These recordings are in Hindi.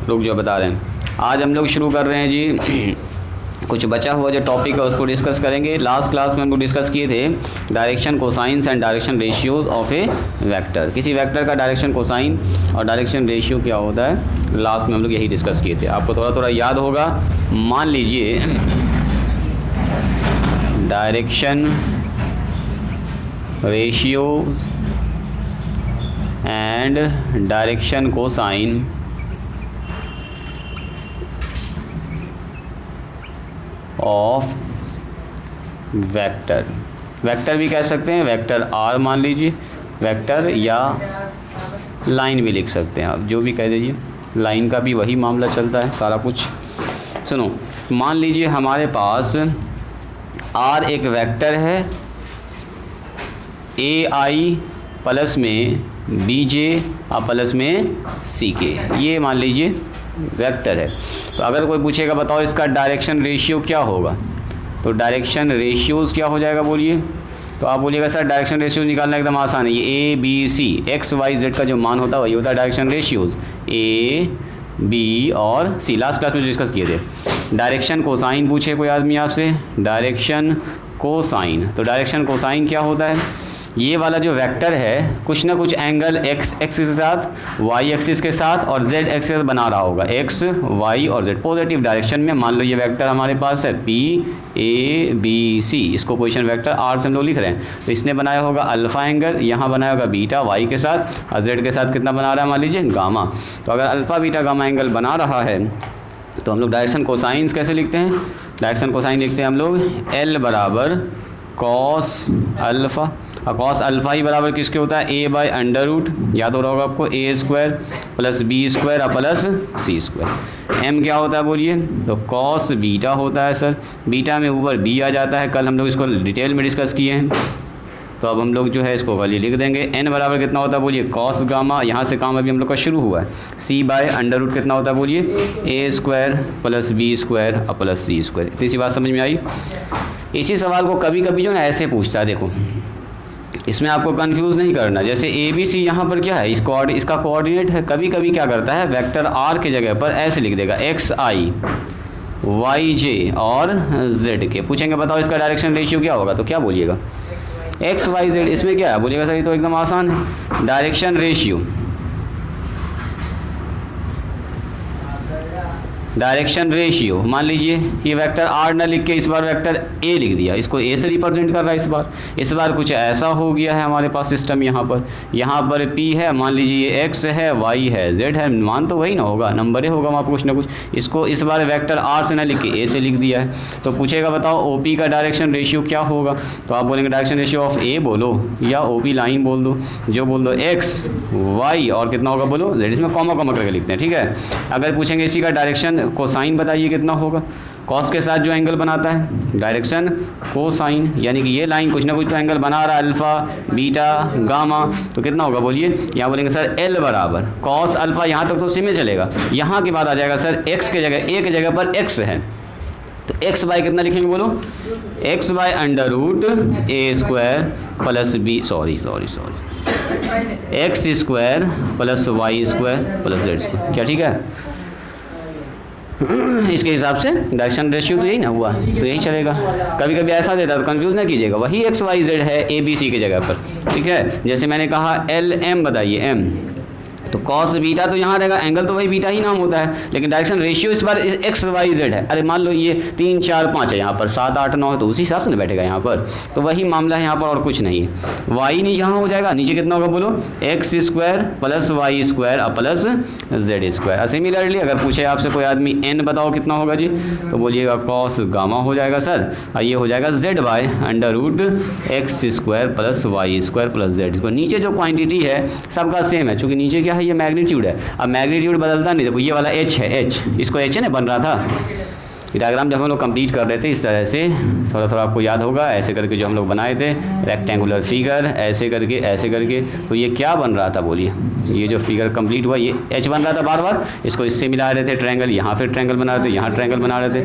रुक जो बता रहे हैं। आज हम लोग शुरू कर रहे हैं जी कुछ बचा हुआ जो टॉपिक है उसको डिस्कस करेंगे। लास्ट क्लास में हम लोग डिस्कस किए थे direction cosines and direction ratios of A vector. किसी वेक्टर का डायरेक्शन कोसाइन और डायरेक्शन रेशियो क्या होता है, लास्ट में हम लोग यही डिस्कस किए थे। आपको थोड़ा थोड़ा याद होगा। मान लीजिए direction ratios and direction cosine of vector. Vector भी कह सकते हैं, वेक्टर आर मान लीजिए, वेक्टर या लाइन भी लिख सकते हैं आप, जो भी कह दीजिए। लाइन का भी वही मामला चलता है सारा कुछ। सुनो, मान लीजिए हमारे पास आर एक वेक्टर है, ए आई प्लस में बी जे और प्लस में सी के, ये मान लीजिए वेक्टर है। तो अगर कोई पूछेगा बताओ इसका डायरेक्शन रेशियो क्या होगा, तो डायरेक्शन रेशियोज़ क्या हो जाएगा बोलिए। तो आप बोलिएगा सर डायरेक्शन रेशियो निकालना एकदम आसान है, ये A B C X Y Z का जो मान होता है वही होता है डायरेक्शन रेशियोज़, ए बी और सी। लास्ट क्लास में डिस्कस किए थे। डायरेक्शन कोसाइन पूछे कोई आदमी आपसे, डायरेक्शन कोसाइन, तो डायरेक्शन कोसाइन क्या होता है, ये वाला जो वेक्टर है कुछ ना कुछ एंगल एक्स एक्सिस के साथ, वाई एक्सिस के साथ और जेड एक्सिस बना रहा होगा, एक्स वाई और जेड पॉजिटिव डायरेक्शन में। मान लो ये वेक्टर हमारे पास है पी ए बी सी, इसको पोजीशन वेक्टर आर से हम लोग लिख रहे हैं। तो इसने बनाया होगा अल्फ़ा एंगल, यहाँ बनाया होगा बीटा वाई के साथ और जेड के साथ कितना बना रहा है मान लीजिए गामा। तो अगर अल्फ़ा बीटा गामा एंगल बना रहा है तो हम लोग डायरेक्शन कोसाइंस कैसे लिखते हैं, डायरेक्शन कोसाइन लिखते हैं हम लोग एल बराबर कॉस अल्फ़ा। और कॉस अल्फ़ा ही बराबर किसके होता है, ए बाय अंडर रूट, याद हो रहा होगा आपको, ए स्क्वायर प्लस बी स्क्वायर और प्लस सी स्क्वायर। एम क्या होता है बोलिए, तो कॉस बीटा होता है सर, बीटा में ऊपर बी आ जाता है, कल हम लोग इसको डिटेल में डिस्कस किए हैं। तो अब हम लोग जो है इसको कल ही लिख देंगे। एन बराबर कितना होता है बोलिए, कॉस गामा, यहाँ से काम अभी हम लोग का शुरू हुआ है। सी बाय अंडर रूट कितना होता है बोलिए, ए स्क्वायर प्लस बी स्क्वायर और प्लस सी स्क्वायर। इतनी सी बात समझ में आई। इसी सवाल को कभी कभी जो है ऐसे पूछता है, देखो इसमें आपको कंफ्यूज नहीं करना। जैसे ए बी सी यहाँ पर क्या है, इसका कोऑर्डिनेट है। कभी कभी क्या करता है वेक्टर आर के जगह पर ऐसे लिख देगा एक्स आई वाई जे और जेड के। पूछेंगे बताओ इसका डायरेक्शन रेशियो क्या होगा, तो क्या बोलिएगा, एक्स वाई जेड। इसमें क्या है बोलिएगा सर ये तो एकदम आसान है, डायरेक्शन रेशियो, डायरेक्शन रेशियो। मान लीजिए ये वेक्टर आर न लिख के इस बार वेक्टर ए लिख दिया, इसको ए से रिप्रेजेंट कर रहा है। इस बार कुछ ऐसा हो गया है हमारे पास सिस्टम, यहाँ पर पी है, मान लीजिए ये एक्स है वाई है जेड है, मान तो वही ना होगा, नंबर ही होगा वहाँ पर कुछ ना कुछ। इसको इस बार वेक्टर आर से ना लिख के ए से लिख दिया है। तो पूछेगा बताओ ओ पी का डायरेक्शन रेशियो क्या होगा, तो आप बोलेंगे डायरेक्शन रेशियो ऑफ ए बोलो या ओ पी लाइन बोल दो, जो बोल दो एक्स वाई और कितना होगा बोलो जेड। इसमें कॉमा कॉमा करके लिखते हैं, ठीक है। अगर पूछेंगे इसी का डायरेक्शन कोसाइन बताइए कितना होगा, कॉस के साथ जो एंगल बनाता है डायरेक्शन कोसाइन, यानी कि ये लाइन कुछ ना कुछ तो एंगल बना रहा है, अल्फ़ा बीटा गामा, तो कितना होगा बोलिए। यहाँ बोलेंगे सर एल बराबर कॉस अल्फ़ा, यहाँ तक तो उसी में चलेगा। यहाँ के बाद आ जाएगा सर एक्स के जगह, ए के जगह पर एक्स है, तो एक्स बाय कितना लिखेंगे बोलो, X by under root A square plus B sorry X square plus Y square plus Z square. क्या ठीक है, इसके हिसाब से डायरेक्शन रेशियो तो यही ना हुआ, तो यही चलेगा। कभी कभी ऐसा देता है तो कंफ्यूज ना कीजिएगा, वही एक्स वाई जेड है ए बी सी की जगह पर, ठीक है। जैसे मैंने कहा एल एम बताइए, एम तो कॉस बीटा तो यहाँ रहेगा, एंगल तो वही बीटा ही नाम होता है, लेकिन डायरेक्शन रेशियो इस बार एक्स वाई जेड है। अरे मान लो ये 3 4 5 है, यहाँ पर 7 8 9 है, तो उसी हिसाब से ना बैठेगा यहाँ पर, तो वही मामला है यहाँ पर और कुछ नहीं है। वाई नहीं यहाँ हो जाएगा, नीचे कितना होगा बोलो, X square plus Y square और प्लस जेड स्क्वायर। सिमिलरली अगर पूछे आपसे कोई आदमी एन बताओ कितना होगा जी, तो बोलिएगा कॉस गामा हो जाएगा सर, और ये हो जाएगा Z by under root X square plus Y square plus Z square. नीचे जो क्वान्टिटी है सबका सेम है, चूँकि नीचे क्या है ये मैग्नीट्यूड है। अब मैग्नीट्यूड बदलता नहीं, देखो ये वाला एच है, एच इसको एच है ना बन रहा था, डायग्राम जब हम लोग कंप्लीट कर रहे थे इस तरह से, थोड़ा थोड़ा आपको याद होगा, ऐसे करके जो हम लोग बनाए थे रेक्टेंगुलर फिगर, ऐसे करके, तो ये क्या बन रहा था बोलिए, ये जो फिगर कंप्लीट हुआ ये एच बन रहा था बार बार, इसको इससे मिला रहे थे ट्रायंगल, यहाँ फिर ट्रायंगल बना रहे थे, यहाँ ट्रायंगल बना रहे थे,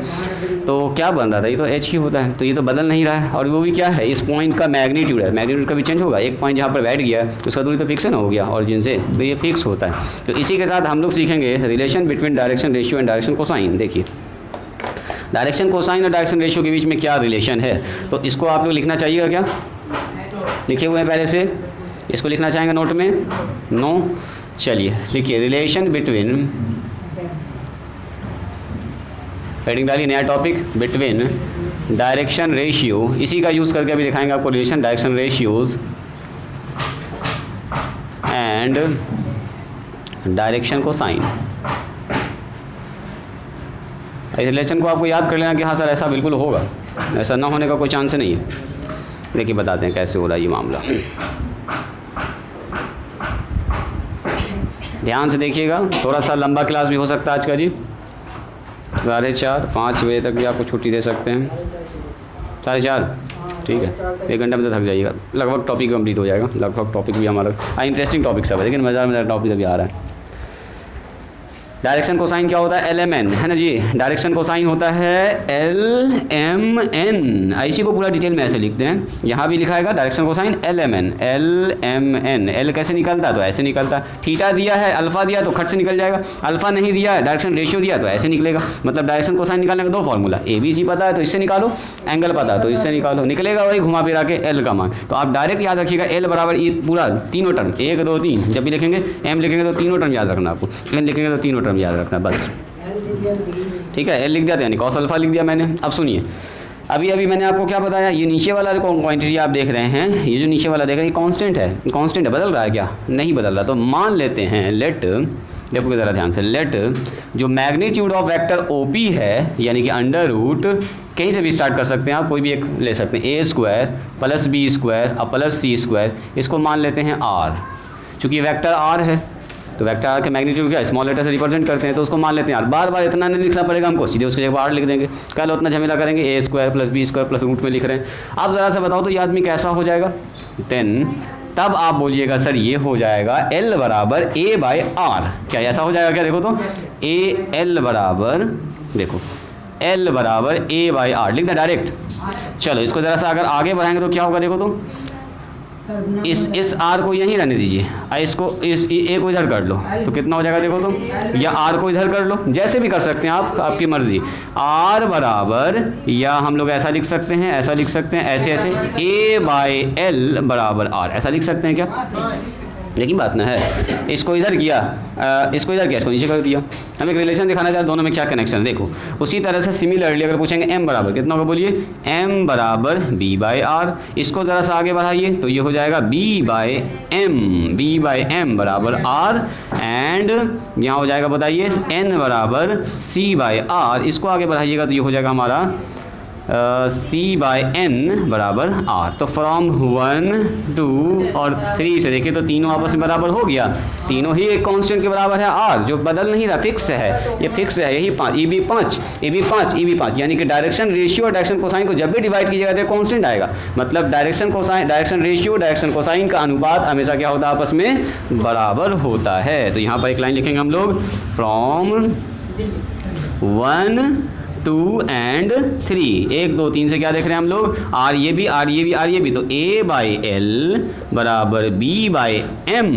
तो क्या बन रहा था, ये तो एच ही होता है, तो ये तो बदल नहीं रहा है। और वो भी क्या है, इस पॉइंट का मैग्नीट्यूड है, मैग्नीट्यूड कभी चेंज होगा, एक पॉइंट जहाँ पर बैठ गया उसका दूरी तो फिक्स ना हो गया ऑरिजिन से, तो ये फिक्स होता है। तो इसी के साथ हम लोग सीखेंगे relation between direction ratio and direction cosine. देखिए डायरेक्शन कोसाइन और डायरेक्शन रेशियो के बीच में क्या रिलेशन है, तो इसको आप लोग लिखना चाहिएगा, क्या लिखे हुए हैं पहले से, इसको लिखना चाहेंगे नोट में, नो, चलिए लिखिए रिलेशन बिटवीन, हेडिंग डालिए नया टॉपिक, बिटवीन डायरेक्शन रेशियो, इसी का यूज़ करके अभी दिखाएंगे आपको relation direction ratios and direction cosine. इस रिलेशन को आपको याद कर लेना कि हाँ सर ऐसा बिल्कुल होगा, ऐसा ना होने का कोई चांस नहीं है। देखिए बताते हैं कैसे हो रहा है ये मामला, ध्यान से देखिएगा, थोड़ा सा लंबा क्लास भी हो सकता है आज का जी, 4:30 5 बजे तक भी आपको छुट्टी दे सकते हैं, 4:30 ठीक है, 1 घंटे में तो थक जाइएगा, लगभग टॉपिक कंप्लीट हो जाएगा, लगभग टॉपिक भी हमारा इंटरेस्टिंग टॉपिक सब है, लेकिन मज़ा टॉपिक अभी आ रहा है। डायरेक्शन कोसाइन क्या होता है, LMN है ना जी, डायरेक्शन कोसाइन होता है LMN, इसी को पूरा डिटेल में ऐसे लिखते हैं, यहाँ भी लिखा है डायरेक्शन कोसाइन LMN। L कैसे निकलता, तो ऐसे निकलता, थीटा दिया है, अल्फा दिया तो खट से निकल जाएगा, अल्फा नहीं दिया है, डायरेक्शन रेशियो दिया तो ऐसे निकलेगा। मतलब डायरेक्शन कोसाइन निकालने का 2 फॉर्मूला, ABC पता है तो इससे निकालो, एंगल पता है तो इससे निकालो, निकलेगा वही घुमा फिरा के L का मान। तो आप डायरेक्ट याद रखिएगा L बराबर ये पूरा तीनों टर्म, 1 2 3, जब भी लिखेंगे M लिखेंगे तो तीनों टर्म याद रखना आपको, N लिखेंगे तो तीनों टर्म याद रखना बस, ठीक है। L लिख दिया था यानी कॉस अल्फा लिख दिया मैंने। अब सुनिए, अभी मैंने आपको क्या बताया, ये नीचे वाला क्वांटिटी आप देख रहे हैं, ये जो नीचे वाला देख रहे हैं कांस्टेंट है, बदल रहा है क्या, नहीं बदल रहा, तो मान लेते हैं लेट, देखोगे ज़रा ध्यान से, लेट जो मैग्नीट्यूड ऑफ वेक्टर OP है, यानी कि अंडर रूट, कहीं से भी स्टार्ट कर सकते हैं आप, कोई भी एक ले सकते हैं, A² + B² और + C², इसको मान लेते हैं R, चूँकि वेक्टर R है तो वेक्टर आर के मैग्नीट्यूड क्या स्मॉल लेटर से रिप्रेजेंट करते हैं, तो उसको मान लेते हैं यार, बार बार इतना नहीं लिखना पड़ेगा हमको, सीधे उसके जगह आर लिख देंगे, कल उतना झमेला करेंगे, A² + B² प्लस रूट में लिख रहे हैं। आप ज़रा सा बताओ तो ये आदमी कैसा हो जाएगा, देन तब आप बोलिएगा सर ये हो जाएगा L बराबर A/R, क्या ऐसा हो जाएगा क्या, देखो तो L बराबर A/R लिख दें डायरेक्ट। चलो इसको ज़रा सा अगर आगे बढ़ाएंगे तो क्या होगा, देखो तो इस R को यहीं रहने दीजिए, इसको इस A को इधर कर लो तो कितना हो जाएगा, देखो तो, या R को इधर कर लो, जैसे भी कर सकते हैं आप, आपकी मर्जी। R बराबर, या हम लोग ऐसा लिख सकते हैं, ऐसा लिख सकते हैं, ऐसे A/L बराबर R, ऐसा लिख सकते हैं क्या, लेकिन बात ना है, इसको इधर किया, इसको नीचे कर दिया। हम एक रिलेशन दिखाना चाहते हैं दोनों में क्या कनेक्शन है, देखो उसी तरह से सिमिलरली अगर पूछेंगे M बराबर कितना होगा, बोलिए M बराबर B/R, इसको ज़रा सा आगे बढ़ाइए तो ये हो जाएगा B/M बराबर R, एंड यहाँ हो जाएगा बताइए N बराबर C/R, इसको आगे बढ़ाइएगा तो ये हो जाएगा हमारा C/N बराबर R। तो फ्रॉम 1 2 और 3 से देखिए तो तीनों आपस में बराबर हो गया, तीनों ही एक कांस्टेंट के बराबर है R, जो बदल नहीं रहा, फिक्स है, ये फिक्स है, यही 5 EB5 यानी कि डायरेक्शन रेशियो और डायरेक्शन कोसाइन को जब भी डिवाइड कीजिएगा तो कांस्टेंट आएगा, मतलब डायरेक्शन रेशियो डायरेक्शन कोसाइन का अनुपात हमेशा क्या होता है, आपस में बराबर होता है। तो यहाँ पर एक लाइन लिखेंगे हम लोग, फ्रॉम 1 2 and 3, 1 2 3 से क्या देख रहे हैं हम लोग, R ये भी, तो A/L बराबर B/M,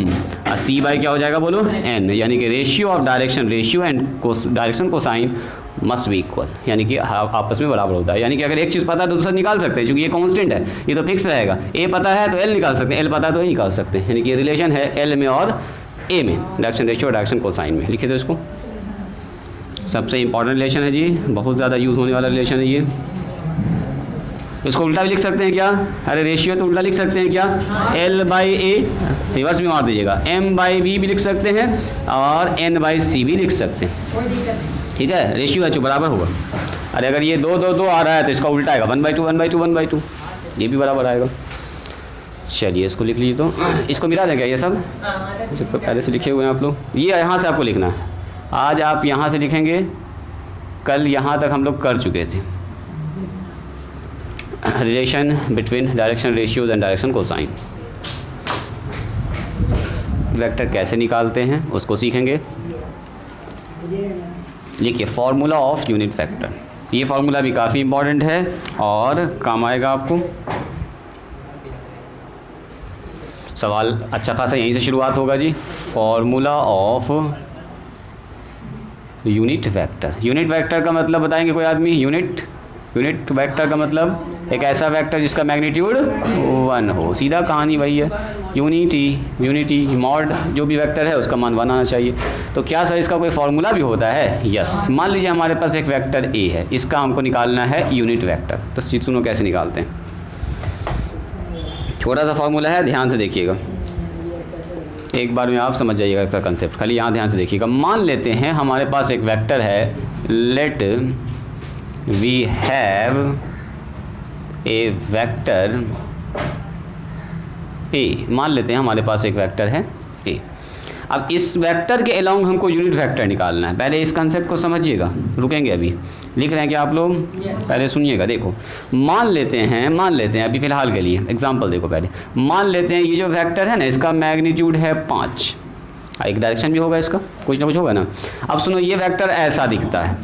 और C बाई क्या हो जाएगा बोलो N, यानी कि ratio of direction ratio and direction cosine must be equal, यानी कि आपस में बराबर होता है। यानी कि अगर एक चीज़ पता है तो दूसरा निकाल सकते हैं, क्योंकि ये कांस्टेंट है, ये तो फिक्स रहेगा, A पता है तो L निकाल सकते हैं, L पता है तो A निकाल सकते हैं, यानी कि रिलेशन है L में और A में, डायरेक्शन रेशियो और डायरेक्शन कोसाइन में। लिखिए तो इसको, सबसे इंपॉर्टेंट रिलेशन है जी, बहुत ज़्यादा यूज़ होने वाला रिलेशन है ये। इसको उल्टा भी लिख सकते हैं क्या, अरे रेशियो तो उल्टा लिख सकते हैं क्या, L/A, रिवर्स भी मार दीजिएगा, M/B भी लिख सकते हैं और N/C भी लिख सकते हैं, ठीक है, रेशियो है जो बराबर होगा। अरे अगर ये 2 2 2 आ रहा है तो इसका उल्टा आएगा 1/2, ये भी बराबर आएगा। चलिए इसको लिख लीजिए, तो इसको मिला दें क्या ये सब, तो पहले से लिखे हुए हैं आप लोग, ये यहाँ से आपको लिखना है, आज आप यहाँ से लिखेंगे कल यहाँ तक हम लोग कर चुके थे, relation between direction ratios and direction cosine. Vector कैसे निकालते हैं उसको सीखेंगे। लिखिए फॉर्मूला ऑफ यूनिट वेक्टर, ये फार्मूला भी काफ़ी इंपॉर्टेंट है और काम आएगा आपको। सवाल अच्छा खासा यहीं से शुरुआत होगा जी। Formula of unit vector, unit vector का मतलब बताएंगे कोई आदमी? यूनिट वेक्टर का मतलब एक ऐसा वेक्टर जिसका मैग्नीट्यूड 1 हो। सीधा कहानी वही है, यूनिटी मॉड जो भी वेक्टर है उसका मान 1 आना चाहिए। तो क्या सर इसका कोई फार्मूला भी होता है? यस। मान लीजिए हमारे पास एक वेक्टर ए है, इसका हमको निकालना है यूनिट वेक्टर। तो सुनो कैसे निकालते हैं। छोटा सा फार्मूला है, ध्यान से देखिएगा, एक बार में आप समझ जाइएगा इसका कंसेप्ट, खाली यहाँ ध्यान से देखिएगा। मान लेते हैं हमारे पास एक वेक्टर है, let we have a vector A. मान लेते हैं हमारे पास एक वेक्टर है ए। अब इस वेक्टर के अलोंग हमको यूनिट वेक्टर निकालना है। पहले इस कंसेप्ट को समझिएगा, रुकेंगे अभी, लिख रहे हैं क्या आप लोग? पहले सुनिएगा। देखो मान लेते हैं अभी फ़िलहाल के लिए एग्जांपल देखो, पहले मान लेते हैं ये जो वेक्टर है ना, इसका मैग्नीट्यूड है 5। एक डायरेक्शन भी होगा इसका, कुछ ना कुछ होगा ना। अब सुनो, ये वेक्टर ऐसा दिखता है,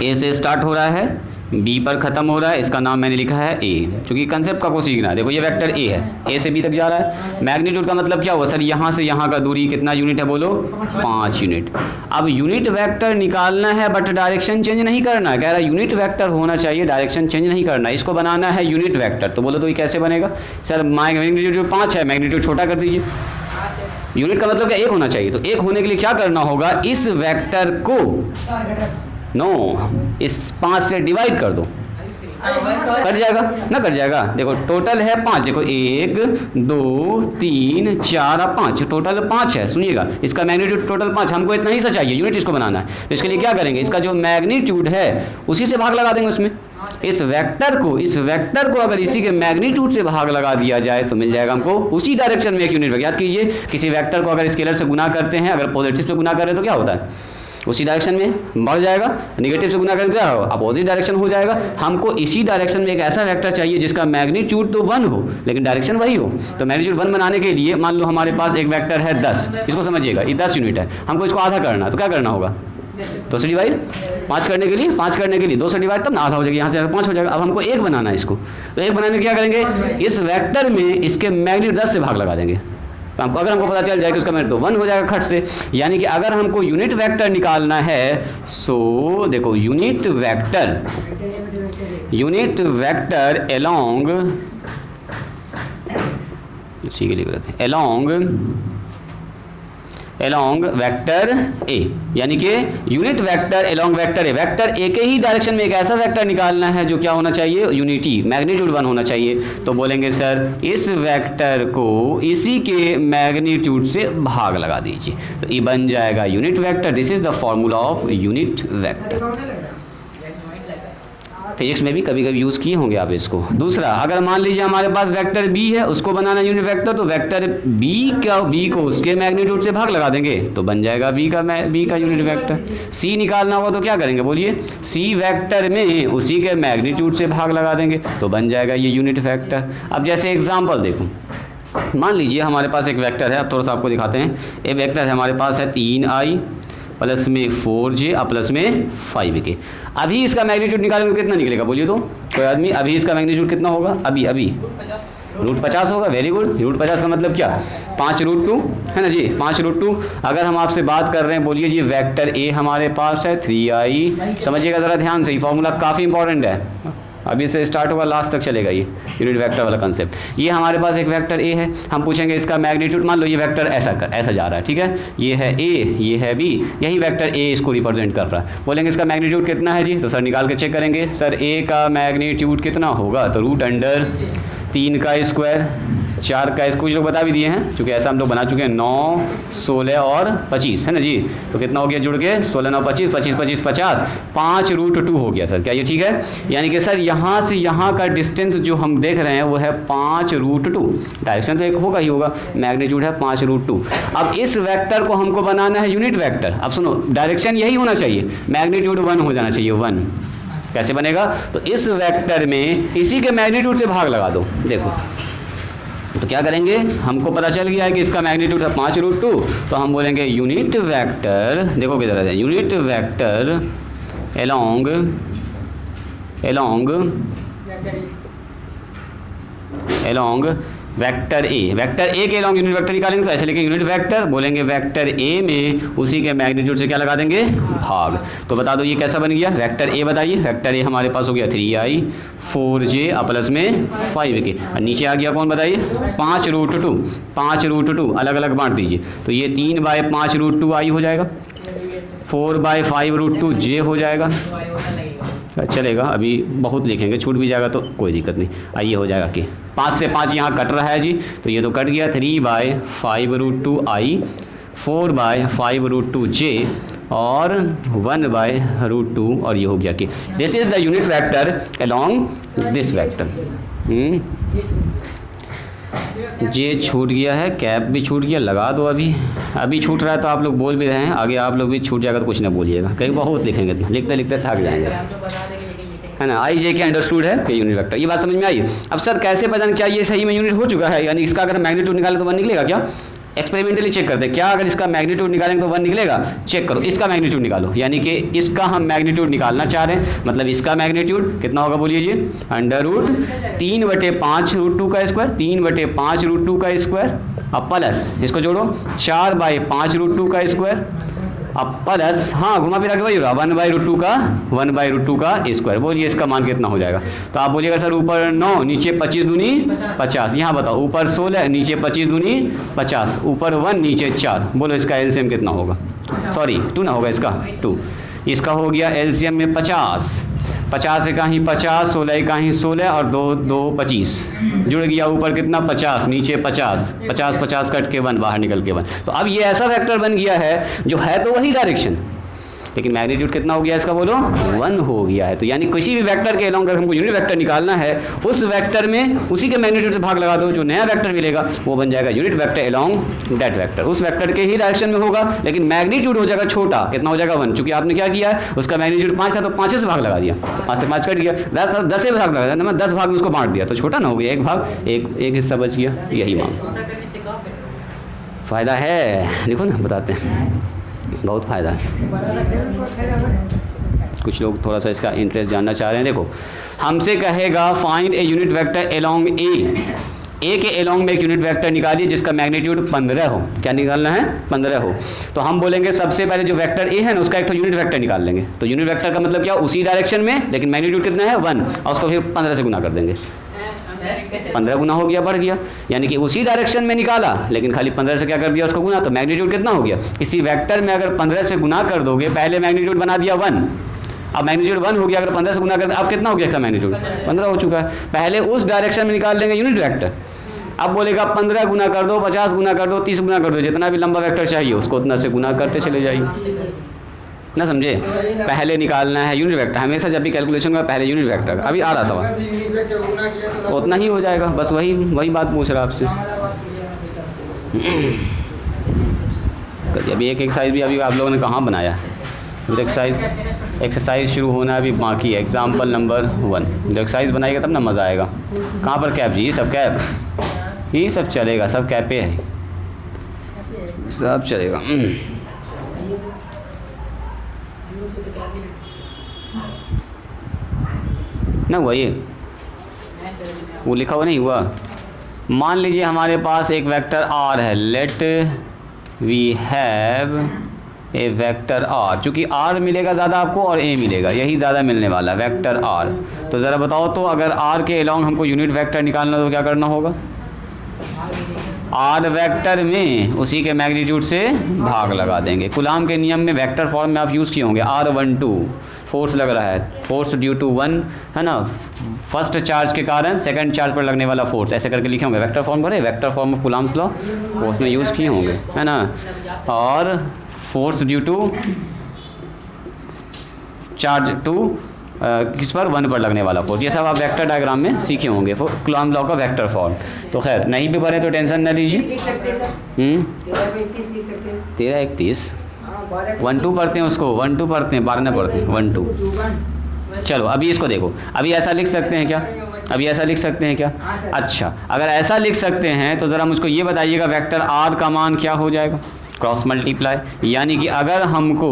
ए से स्टार्ट हो रहा है, बी पर ख़त्म हो रहा है, इसका नाम मैंने लिखा है ए, क्योंकि कंसेप्ट का को सीखना है। देखो ये वेक्टर ए है, ए से बी तक जा रहा है। मैग्नीट्यूड का मतलब क्या हुआ सर? यहाँ से यहाँ का दूरी कितना यूनिट है बोलो? 5 यूनिट। अब यूनिट वेक्टर निकालना है बट डायरेक्शन चेंज नहीं करना है। कह रहा है यूनिट वेक्टर होना चाहिए, डायरेक्शन चेंज नहीं करना है, इसको बनाना है यूनिट वेक्टर। तो बोलो तो ये कैसे बनेगा सर? मैग्नीट्यूड 5 है, मैग्नीट्यूड छोटा कर दीजिए। यूनिट का मतलब क्या? 1 होना चाहिए। तो 1 होने के लिए क्या करना होगा? इस वेक्टर को इस 5 से डिवाइड कर दो, कट जाएगा ना? कट जाएगा। देखो टोटल है 5, देखो 1 2 3 4 और 5, टोटल 5 है। सुनिएगा, इसका मैग्नीट्यूड टोटल 5, हमको इतना ही सा चाहिए, यूनिट इसको बनाना है। तो इसके लिए क्या करेंगे? इसका जो मैग्नीट्यूड है उसी से भाग लगा देंगे उसमें। इस वेक्टर को अगर इसी के मैग्नीट्यूड से भाग लगा दिया जाए तो मिल जाएगा हमको उसी डायरेक्शन में एक यूनिट वेक्टर। याद कीजिए, किसी वेक्टर को अगर स्केलर से गुना करते हैं, अगर पॉजिटिव से गुना करें तो क्या होता है? उसी डायरेक्शन में बढ़ जाएगा। नेगेटिव से गुना करें तो क्या होगा? अपोजिट डायरेक्शन हो जाएगा। हमको इसी डायरेक्शन में एक ऐसा वेक्टर चाहिए जिसका मैग्नीट्यूड तो 1 हो लेकिन डायरेक्शन वही हो। तो मैग्नीट्यूड 1 बनाने के लिए मान लो हमारे पास एक वेक्टर है 10, इसको समझिएगा, ये 10 यूनिट है, हमको इसको आधा करना, तो क्या करना होगा? 2 से डिवाइड, 5 करने के लिए 2 से डिवाइड, तब ना आधा हो जाएगा, यहाँ से 5 हो जाएगा। अब हमको 1 बनाना है इसको, तो 1 बनाने क्या करेंगे? इस वेक्टर में इसके मैग्नीट्यूड 10 से भाग लगा देंगे। तो अगर हमको पता चल जाए कि उसका मैग्नीट्यूड तो 1 हो जाएगा खट से। यानी कि अगर हमको यूनिट वेक्टर निकालना है, सो देखो यूनिट वेक्टर अलोंग, ठीक है लिख रहे थे, अलोंग वेक्टर ए, यानी कि unit vector along vector A. Vector ए के ही डायरेक्शन में एक ऐसा वेक्टर निकालना है जो क्या होना चाहिए? यूनिटी, मैग्नीट्यूड 1 होना चाहिए। तो बोलेंगे सर इस वेक्टर को इसी के मैग्नीट्यूड से भाग लगा दीजिए, तो ये बन जाएगा unit vector. This is the formula of unit vector. Physics में भी कभी कभी यूज़ किए होंगे आप इसको। दूसरा, अगर मान लीजिए हमारे पास वेक्टर बी है, उसको बनाना यूनिट वेक्टर, तो वेक्टर बी को उसके मैग्नीट्यूड से भाग लगा देंगे तो बन जाएगा बी का यूनिट वेक्टर। सी निकालना होगा तो क्या करेंगे बोलिए? सी वेक्टर में उसी के मैग्नीट्यूड से भाग लगा देंगे तो बन जाएगा ये यूनिट वेक्टर। अब जैसे एग्जाम्पल देखो, मान लीजिए हमारे पास एक वेक्टर है, अब थोड़ा सा आपको दिखाते हैं। एक वेक्टर है हमारे पास है 3i प्लस में 4j और प्लस में 5k। अभी इसका मैग्नीट्यूड निकालेंगे कितना निकलेगा बोलिए तो कोई आदमी? अभी इसका मैग्नीट्यूड कितना होगा? अभी √50 होगा। Very good. √50 का मतलब क्या? 5√2 है ना जी, 5√2। अगर हम आपसे बात कर रहे हैं, बोलिए जी वेक्टर ए हमारे पास है 3i, समझिएगा ज़रा ध्यान से, ये फॉर्मूला काफ़ी इंपॉर्टेंट है, अभी से स्टार्ट होगा लास्ट तक चलेगा ये यूनिट वेक्टर वाला कंसेप्ट। ये हमारे पास एक वेक्टर ए है, हम पूछेंगे इसका मैग्नीट्यूड। मान लो ये वेक्टर ऐसा जा रहा है, ठीक है, ये है ए, ये है बी, यही वेक्टर ए इसको रिप्रेजेंट कर रहा है। बोलेंगे इसका मैग्नीट्यूड कितना है जी? तो सर निकाल के चेक करेंगे, सर ए का मैग्नीट्यूड कितना होगा? तो √3 का स्क्वायर, 4 का कुछ लोग बता भी दिए हैं, क्योंकि ऐसा हम लोग बना चुके हैं। 9, 16 और 25 है ना जी। तो कितना हो गया जुड़ के 16, 9, 25, 25, 25, 50, 5√2 हो गया सर। क्या ये ठीक है? यानी कि सर यहाँ से यहाँ का डिस्टेंस जो हम देख रहे हैं वो है 5√2। डायरेक्शन तो एक होगा ही होगा, मैग्नीट्यूड है 5√2। अब इस वेक्टर को हमको बनाना है यूनिट वेक्टर। अब सुनो, डायरेक्शन यही होना चाहिए, मैग्नीट्यूड 1 हो जाना चाहिए, 1। कैसे बनेगा? तो इस वेक्टर में इसी के मैग्नीट्यूड से भाग लगा दो। देखो तो क्या करेंगे, हमको पता चल गया है कि इसका मैग्नीट्यूड है 5√2, तो हम बोलेंगे यूनिट वेक्टर, देखो किधर है, unit vector along vector A. Vector ए के एलोंग यूनिट वेक्टर निकालेंगे, तो ऐसे लिखेंगे यूनिट वेक्टर, बोलेंगे वेक्टर ए में उसी के मैग्नीट्यूड से क्या लगा देंगे, भाग। तो बता दो ये कैसा बन गया वेक्टर ए, बताइए। वेक्टर ए हमारे पास हो गया 3i 4j प्लस में 5k, और नीचे आ गया कौन बताइए, 5√2। 5√2 अलग अलग बांट दीजिए, तो ये 3/5√2i हो जाएगा, 4/5√2j हो जाएगा। चलेगा, अभी बहुत लिखेंगे, छूट भी जाएगा तो कोई दिक्कत नहीं। आइए हो जाएगा कि 5 से 5 यहाँ कट रहा है जी, तो ये तो कट गया। 3/5√2i, 4/5√2j और 1/√2, और ये हो गया कि this is the unit vector along this vector. J छूट गया है, कैप भी छूट गया, लगा दो। अभी छूट रहा है तो आप लोग बोल भी रहे हैं, आगे आप लोग भी छूट जाएगा तो कुछ ना बोलिएगा, कहीं बहुत लिखेंगे, लिखते लिखते थक जाएंगे, है ना। आई जे के अंडरस्टूड है कि यूनिट वेक्टर, ये बात समझ में आई। अब सर कैसे पता चाहिए सही में यूनिट हो चुका है, यानी इसका अगर मैग्नीट्यूड निकालें तो 1 निकलेगा क्या? एक्सपेरिमेंटली चेक करते हैं क्या, अगर इसका मैग्नीट्यूड निकालेंगे तो 1 निकलेगा। चेक करो, इसका मैग्नीट्यूड निकालो, यानी कि इसका हम मैग्नीट्यूड निकालना चाह रहे हैं, मतलब इसका मैग्नीट्यूड कितना होगा बोलिए जी, √3/5√2 का स्क्वायर, 3/5√2 का स्क्वायर, अब प्लस इसको जोड़ो 4/5√2 का स्क्वायर, अब प्लस हाँ घुमा फिरा के वही हो रहा 1/√2 का स्क्वायर। बोलिए इसका मान कितना हो जाएगा? तो आप बोलिएगा सर ऊपर 9 नीचे 25 दूनी 50, यहाँ बताओ ऊपर 16 नीचे 25 दूनी 50, ऊपर 1 नीचे 4। बोलो इसका एलसीएम कितना होगा? सॉरी 2 ना होगा, इसका 2, इसका हो गया एलसीएम में 50। 50 से कहीं 50, 16 कहीं 16 और 2 25 जुड़ गया, ऊपर कितना 50 नीचे 50, 50 50 कट के 1 बाहर निकल के 1। तो अब ये ऐसा वेक्टर बन गया है जो है तो वही डायरेक्शन, लेकिन मैग्नीट्यूड कितना हो गया इसका बोलो, 1 हो गया है। तो यानी किसी भी वेक्टर के अलोंग अगर हमको यूनिट वेक्टर निकालना है, उस वेक्टर में उसी के मैग्नीट्यूड से भाग लगा दो, जो नया वेक्टर मिलेगा वो बन जाएगा unit vector along that vector. उस वेक्टर के ही डायरेक्शन में होगा, लेकिन मैग्नीट्यूड हो जाएगा छोटा, कितना हो जाएगा 1, चूंकि आपने क्या किया है, उसका मैग्नीट्यूड 5 था तो 5 से भाग लगा दिया, 5 से 5 कट गया, 10 से भाग लगा दिया, 10 भाग में उसको बांट दिया, तो छोटा ना हो गया, एक भाग एक हिस्सा बच गया। यही मान फ़ायदा है, देखो ना बताते हैं, बहुत फ़ायदा है। कुछ लोग थोड़ा सा इसका इंटरेस्ट जानना चाह रहे हैं। देखो हमसे कहेगा find a unit vector along ए के अलोंग में एक यूनिट वेक्टर निकालिए जिसका मैग्नीट्यूड 15 हो। क्या निकालना है? 15 हो। तो हम बोलेंगे सबसे पहले जो वेक्टर ए है ना उसका एक तो यूनिट वेक्टर निकाल लेंगे। तो यूनिट वेक्टर का मतलब क्या, उसी डायरेक्शन में लेकिन मैग्नीट्यूड कितना है 1, और उसको फिर 15 से गुना कर देंगे, 15 गुना हो गया, बढ़ गया, यानी कि उसी डायरेक्शन में निकाला लेकिन खाली 15 से क्या कर दिया उसको गुना, तो मैग्नीट्यूड कितना हो गया। किसी वेक्टर में अगर 15 से गुना कर दोगे, पहले मैग्नीट्यूड बना दिया 1, अब मैग्नीट्यूड 1 हो गया, अगर 15 से गुना कर अब कितना हो गया इसका मैग्नीट्यूड 15 हो चुका है। पहले उस डायरेक्शन में निकाल लेंगे यूनिट वेक्टर, अब बोलेगा 15 गुना कर दो, 50 गुना कर दो, 30 गुना कर दो, जितना भी लंबा वेक्टर चाहिए उसको उतना से गुना करते चले जाइए, ना समझे। पहले निकालना है यूनिट वेक्टर, हमेशा जब भी कैलकुलेशन में पहले यूनिट वेक्टर। अभी आ रहा सवाल, उतना ही हो जाएगा, बस वही बात पूछ रहा आपसे। अभी एक एक्सरसाइज भी अभी आप लोगों ने कहाँ बनाया, एक्सरसाइज शुरू होना अभी बाकी है। एग्जाम्पल नंबर 1, जब एक्सरसाइज बनाएगा तब ना मज़ा आएगा। कहाँ पर कैप जी, ये सब कैप, ये सब चलेगा, सब कैपे है, सब चलेगा। ना हुआ ये, वो लिखा हुआ नहीं हुआ। मान लीजिए हमारे पास एक वेक्टर r है, let we have a vector r, चूँकि r मिलेगा ज़्यादा आपको और a मिलेगा, यही ज़्यादा मिलने वाला वेक्टर r। तो ज़रा बताओ तो अगर r के अलोंग हमको यूनिट वेक्टर निकालना तो क्या करना होगा, r वेक्टर में उसी के मैग्नीट्यूड से भाग लगा देंगे। कुलाम के नियम में वेक्टर फॉर्म में आप यूज़ किए होंगे r12, फोर्स लग रहा है, फोर्स ड्यू टू वन, है ना, फर्स्ट चार्ज के कारण सेकंड चार्ज पर लगने वाला फोर्स, ऐसे करके लिखे होंगे। वेक्टर फॉर्म भरे, vector form of Coulomb's law वो उसमें यूज़ किए होंगे, है ना। और force due to charge two किस पर, वन पर लगने वाला फोर्स, ये सब आप वेक्टर डायग्राम में सीखे होंगे, कूलम्ब लॉ का वेक्टर फॉर्म। तो खैर नहीं भी भरे तो टेंशन न लीजिए। 13-31 1-2 पढ़ते हैं उसको, 1-2 पढ़ते हैं, 12 न पढ़ते हैं, 1-2। चलो अभी इसको देखो, अभी ऐसा लिख सकते हैं क्या, अभी ऐसा लिख सकते हैं क्या? अच्छा, अगर ऐसा लिख सकते हैं तो ज़रा मुझको ये बताइएगा वेक्टर आर का मान क्या हो जाएगा? क्रॉस मल्टीप्लाई, यानी कि अगर हमको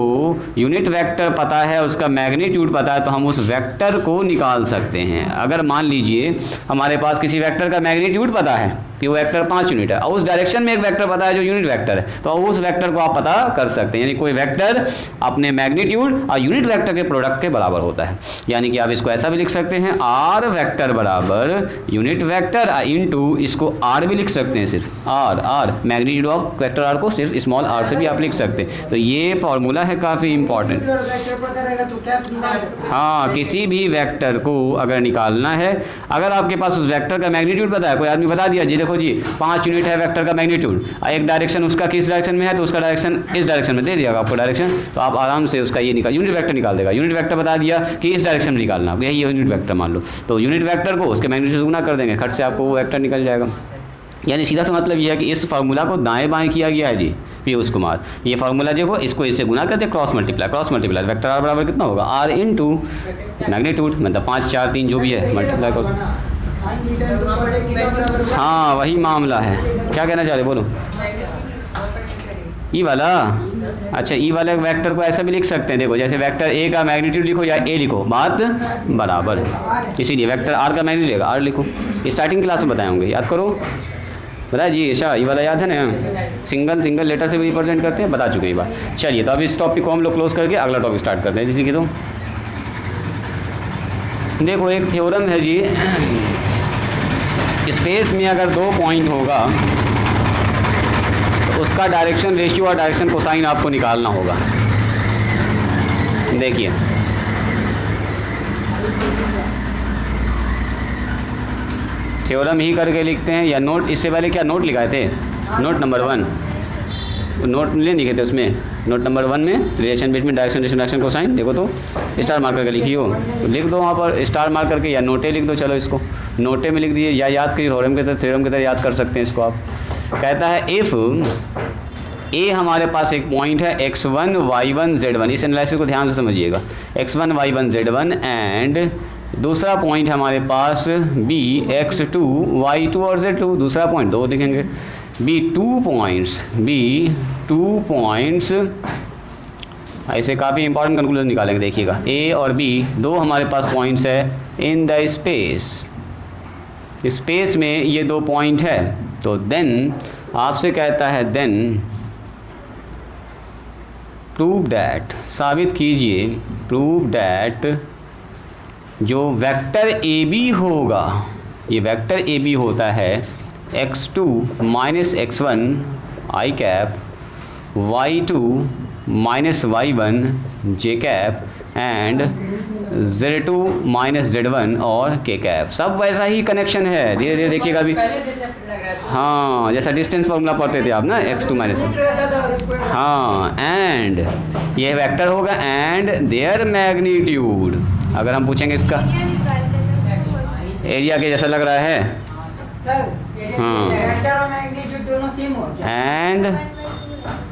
यूनिट वेक्टर पता है, उसका मैग्नीट्यूड पता है, तो हम उस वेक्टर को निकाल सकते हैं। अगर मान लीजिए हमारे पास किसी वेक्टर का मैग्नीट्यूड पता है कि वो वेक्टर 5 यूनिट है, और उस डायरेक्शन में एक वेक्टर पता है जो यूनिट वेक्टर है, तो उस वेक्टर को आप पता कर सकते हैं। यानी कोई वेक्टर अपने मैग्नीट्यूड और यूनिट वेक्टर के प्रोडक्ट के बराबर होता है। यानी कि आप इसको ऐसा भी लिख सकते हैं, आर वेक्टर बराबर यूनिट वेक्टर इनटू, इसको आर भी लिख सकते हैं, सिर्फ R magnitude of vector R को सिर्फ स्मॉल आर से भी आप लिख सकते हैं। तो ये फॉर्मूला है काफ़ी इंपॉर्टेंट। हाँ, किसी भी वेक्टर को अगर निकालना है, अगर आपके पास उस वेक्टर का मैग्नीट्यूड पता है, कोई आदमी बता दिया जी देखो जी 5 यूनिट है वेक्टर का मैग्नीट्यूड, एक डायरेक्शन उसका किस डायरेक्शन में है, तो उसका डायरेक्शन इस डायरेक्शन में दे दिया आपको डायरेक्शन, तो आप आराम से उसका ये यूनिट वेक्टर निकाल देगा। यूनिट वेक्टर बता दिया कि इस डायरेक्शन में निकालना, यही यूनिट वेक्टर मान लो, तो यूनिट वेक्टर को उसके मैग्नीट्यूड से गुना कर देंगे, खट से आपको वो वेक्टर निकल जाएगा। यानी सीधा सा मतलब ये है कि इस फार्मूला को दाएं बाएं किया गया है जी पीयूष कुमार। ये फार्मूला जो इसको इससे गुना करते क्रॉस मल्टीप्लाई वेक्टर आर बराबर कितना होगा, आर इनटू मैग्नीट्यूड, मतलब 5 4 3 जो भी है मल्टीप्लाई करो। हाँ वही मामला है, क्या कहना चाह रहे बोलो। ई वाला, अच्छा ई वाले वेक्टर को ऐसा भी लिख सकते हैं, देखो जैसे वेक्टर ए का मैग्नीट्यूड लिखो या ए लिखो, बात बराबर है। इसीलिए वेक्टर आर का मैग्नीट्यूड आर लिखो, स्टार्टिंग क्लास में बताए होंगे, याद करो, बताया जी। अच्छा ये वाला याद है ना, सिंगल लेटर से भी रिप्रेजेंट करते हैं, बता चुके हैं ये बात। चलिए तो अब इस टॉपिक को हम लोग क्लोज करके अगला टॉपिक स्टार्ट करते हैं। जैसे कि तो देखो एक थ्योरम है जी, स्पेस में अगर 2 पॉइंट होगा तो उसका डायरेक्शन रेशियो और डायरेक्शन कोसाइन आपको निकालना होगा। देखिए थ्योरम ही करके लिखते हैं, या नोट इससे पहले क्या नोट लिखाए थे, नोट नंबर 1 नोट नहीं लिखे थे, उसमें नोट नंबर 1 में relation between direction direction cosine, देखो तो स्टार मार्क करके लिखी हो, तो लिख दो वहाँ पर स्टार मार्क करके, या नोटे लिख दो, चलो इसको नोटे में लिख दीजिए, या याद करिए थ्योरम की तरह याद कर सकते हैं इसको आप। कहता है इफ़ ए हमारे पास एक पॉइंट है x1 y1 z1, इस एनालिसिस को ध्यान से समझिएगा, x1 y1 z1, एंड दूसरा पॉइंट हमारे पास b x2 y2 और z2, दूसरा पॉइंट 2 लिखेंगे, b 2 पॉइंट्स ऐसे काफ़ी इंपॉर्टेंट कंक्लूजन निकालेंगे। देखिएगा a और b 2 हमारे पास पॉइंट्स है इन द स्पेस में ये 2 पॉइंट है, तो देन आपसे कहता है देन प्रूव डैट, साबित कीजिए, प्रूव डैट जो वेक्टर ए बी होगा, ये वेक्टर ए बी होता है x2 minus x1 I cap, y2 minus y1 J cap, and z2 minus z1 और k कैप। सब वैसा ही कनेक्शन है, धीरे धीरे देखिएगा अभी। हाँ जैसा डिस्टेंस फॉर्मूला पढ़ते थे आप ना, x2 माइनस, हाँ, एंड ये वेक्टर होगा एंड देयर मैग्नीट्यूड। अगर हम पूछेंगे इसका एरिया के जैसा लग रहा है सर, हाँ, एंड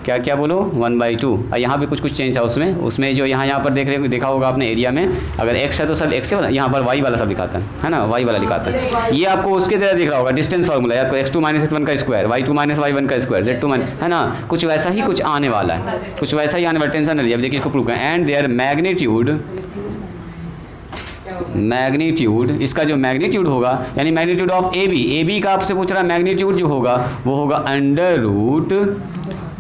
क्या क्या बोलो 1/2, और यहाँ भी कुछ चेंज है उसमें जो यहाँ पर देखा होगा आपने एरिया में, अगर x है तो सब x है, यहाँ पर y वाला सब लिखाता है ना, y वाला लिखाता है। ये आपको उसके तरह दिख रहा होगा डिस्टेंस फार्मूला, या x2 माइनस x1 का स्क्वायर, y2 माइनस y1 का स्क्वायर, z2 माइनस, है ना, कुछ वैसा ही कुछ आने वाला है, कुछ वैसा ही आने वाला, टेंशन नहीं। अब देखिए इसको प्रूव करें, एंड देयर मैग्नीट्यूड, इसका जो मैग्नीट्यूड होगा यानी मैग्नीट्यूड ऑफ ए बी का आपसे पूछ रहा है, मैग्नीट्यूड जो होगा वो होगा अंडर रूट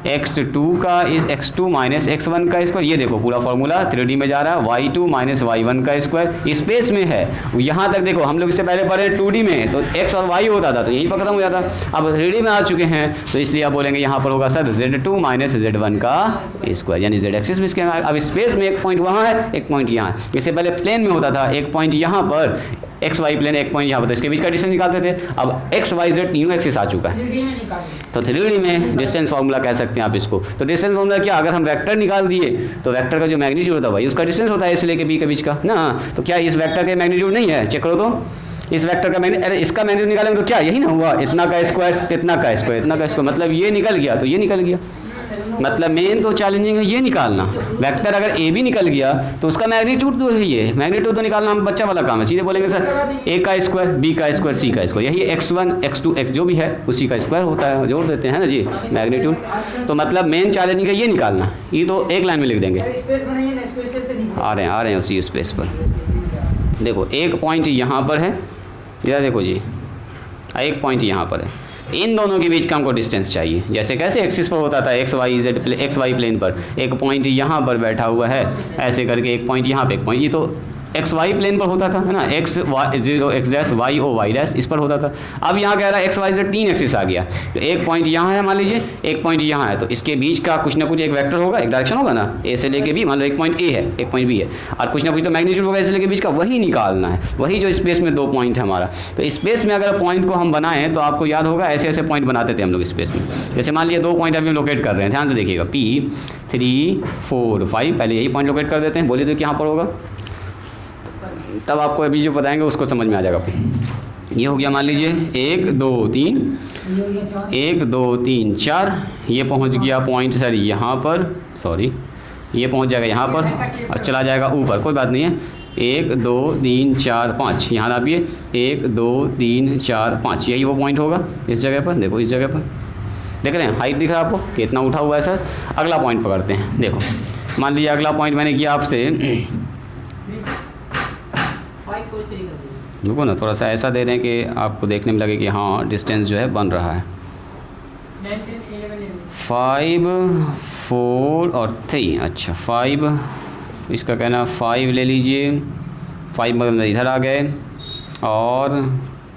x2 का इस x2 माइनस x1 का स्क्वायर, ये देखो पूरा फॉर्मूला 3D में जा रहा है, y2 माइनस y1 का स्क्वायर स्पेस में है। यहाँ तक देखो हम लोग इससे पहले पढ़े 2D में तो x और y होता था तो यहीं पर खत्म हो जाता। अब 3D में आ चुके हैं तो इसलिए आप बोलेंगे यहाँ पर होगा सर z2 माइनस z1 का स्क्वायर, यानी z एक्सिस में इसके। अब स्पेस में एक पॉइंट वहाँ है, एक पॉइंट यहाँ है। इससे पहले प्लेन में होता था, एक पॉइंट यहाँ पर एक्स वाई प्लेन, एक पॉइंट यहाँ पर, तो इसके बीच का डिस्टेंस निकालते थे। अब एक्स वाई जेड तीनों एक्सिस आ चुका है तो 3D में डिस्टेंस फार्मूला कह सकते हैं आप इसको। तो डिस्टेंस फार्मूला क्या, अगर हम वेक्टर निकाल दिए तो वेक्टर का जो मैग्नीट्यूड होता है भाई उसका डिस्टेंस होता है ए से लेके बी के बीच का ना। तो क्या इस वेक्टर का मैग्नीट्यूड नहीं है, चेक करो तो इस वेक्टर का मैग्नीट्यूड, अरे इसका मैग्नीट्यूड निकालेंगे तो क्या यही ना हुआ, इतना का स्क्वायर इतना का स्क्वायर इतना का स्क्वायर, मतलब ये निकल गया तो ये निकल गया। मतलब मेन तो चैलेंजिंग है ये निकालना। वेक्टर अगर ए भी निकल गया तो उसका मैग्नीट्यूड तो है, ये मैग्नीट्यूड तो निकालना हम बच्चा वाला काम है। सीधे बोलेंगे सर ए का स्क्वायर बी का स्क्वायर सी का स्क्वायर, यही x1 x2 x जो भी है उसी का स्क्वायर होता है, जोड़ देते हैं ना जी मैग्नीट्यूड। तो मतलब मेन चैलेंजिंग है ये निकालना, ये तो एक लाइन में लिख देंगे। आ रहे हैं उसी स्पेस पर। देखो एक पॉइंट यहाँ पर है, इधर देखो जी एक पॉइंट यहाँ पर है, इन दोनों के बीच का हमको डिस्टेंस चाहिए। जैसे कैसे एक्सिस पर होता था एक्स वाई प्लेन पर, एक पॉइंट यहाँ पर बैठा हुआ है ऐसे करके, एक पॉइंट यहाँ पे, एक पॉइंट, ये तो एक्स वाई प्लेन पर होता था है ना, X Y zero X dash Y O Y dash इस पर होता था। अब यहाँ कह रहा है एक्स वाई जेड 3 एक्सिस आ गया, तो एक पॉइंट यहाँ है मान लीजिए, एक पॉइंट यहाँ है, तो इसके बीच का कुछ ना कुछ एक वेक्टर होगा, एक डायरेक्शन होगा ना, ए से लेके बी, मान लो एक पॉइंट ए है एक पॉइंट बी है, और कुछ ना कुछ तो मैग्नीट्यूड होगा इससे लेके बीच का, वही निकालना है, वही जो स्पेस में 2 पॉइंट है हमारा। तो स्पेस में अगर पॉइंट को हम बनाएं तो आपको याद होगा ऐसे ऐसे पॉइंट बनाते थे हम लोग स्पेस में। जैसे मान लीजिए 2 पॉइंट अभी हम लोकेट कर रहे हैं, ध्यान से देखिएगा P 3 4 5, पहले यही पॉइंट लोकेट कर देते हैं, बोलिए तो यहाँ पर होगा, तब आपको अभी जो बताएंगे उसको समझ में आ जाएगा। ये हो गया मान लीजिए 1 2 3 1 2 3 4, ये पहुंच गया पॉइंट सर यहाँ पर, सॉरी ये पहुंच जाएगा यहाँ पर और चला जाएगा ऊपर, कोई बात नहीं है। 1 2 3 4 5 यहाँ नापिए, 1 2 3 4 5, यही वो पॉइंट होगा इस जगह पर। देखो इस जगह पर देख रहे हैं, हाइट दिख रहा है आपको कितना उठा हुआ है सर। अगला पॉइंट पकड़ते हैं, देखो मान लीजिए अगला पॉइंट मैंने किया आपसे, देखो ना थोड़ा सा ऐसा दे रहे हैं कि आपको देखने में लगे कि हाँ डिस्टेंस जो है बन रहा है। 5 4 और 3, अच्छा 5 इसका कहना 5 ले लीजिए, 5 मतलब इधर आ गए, और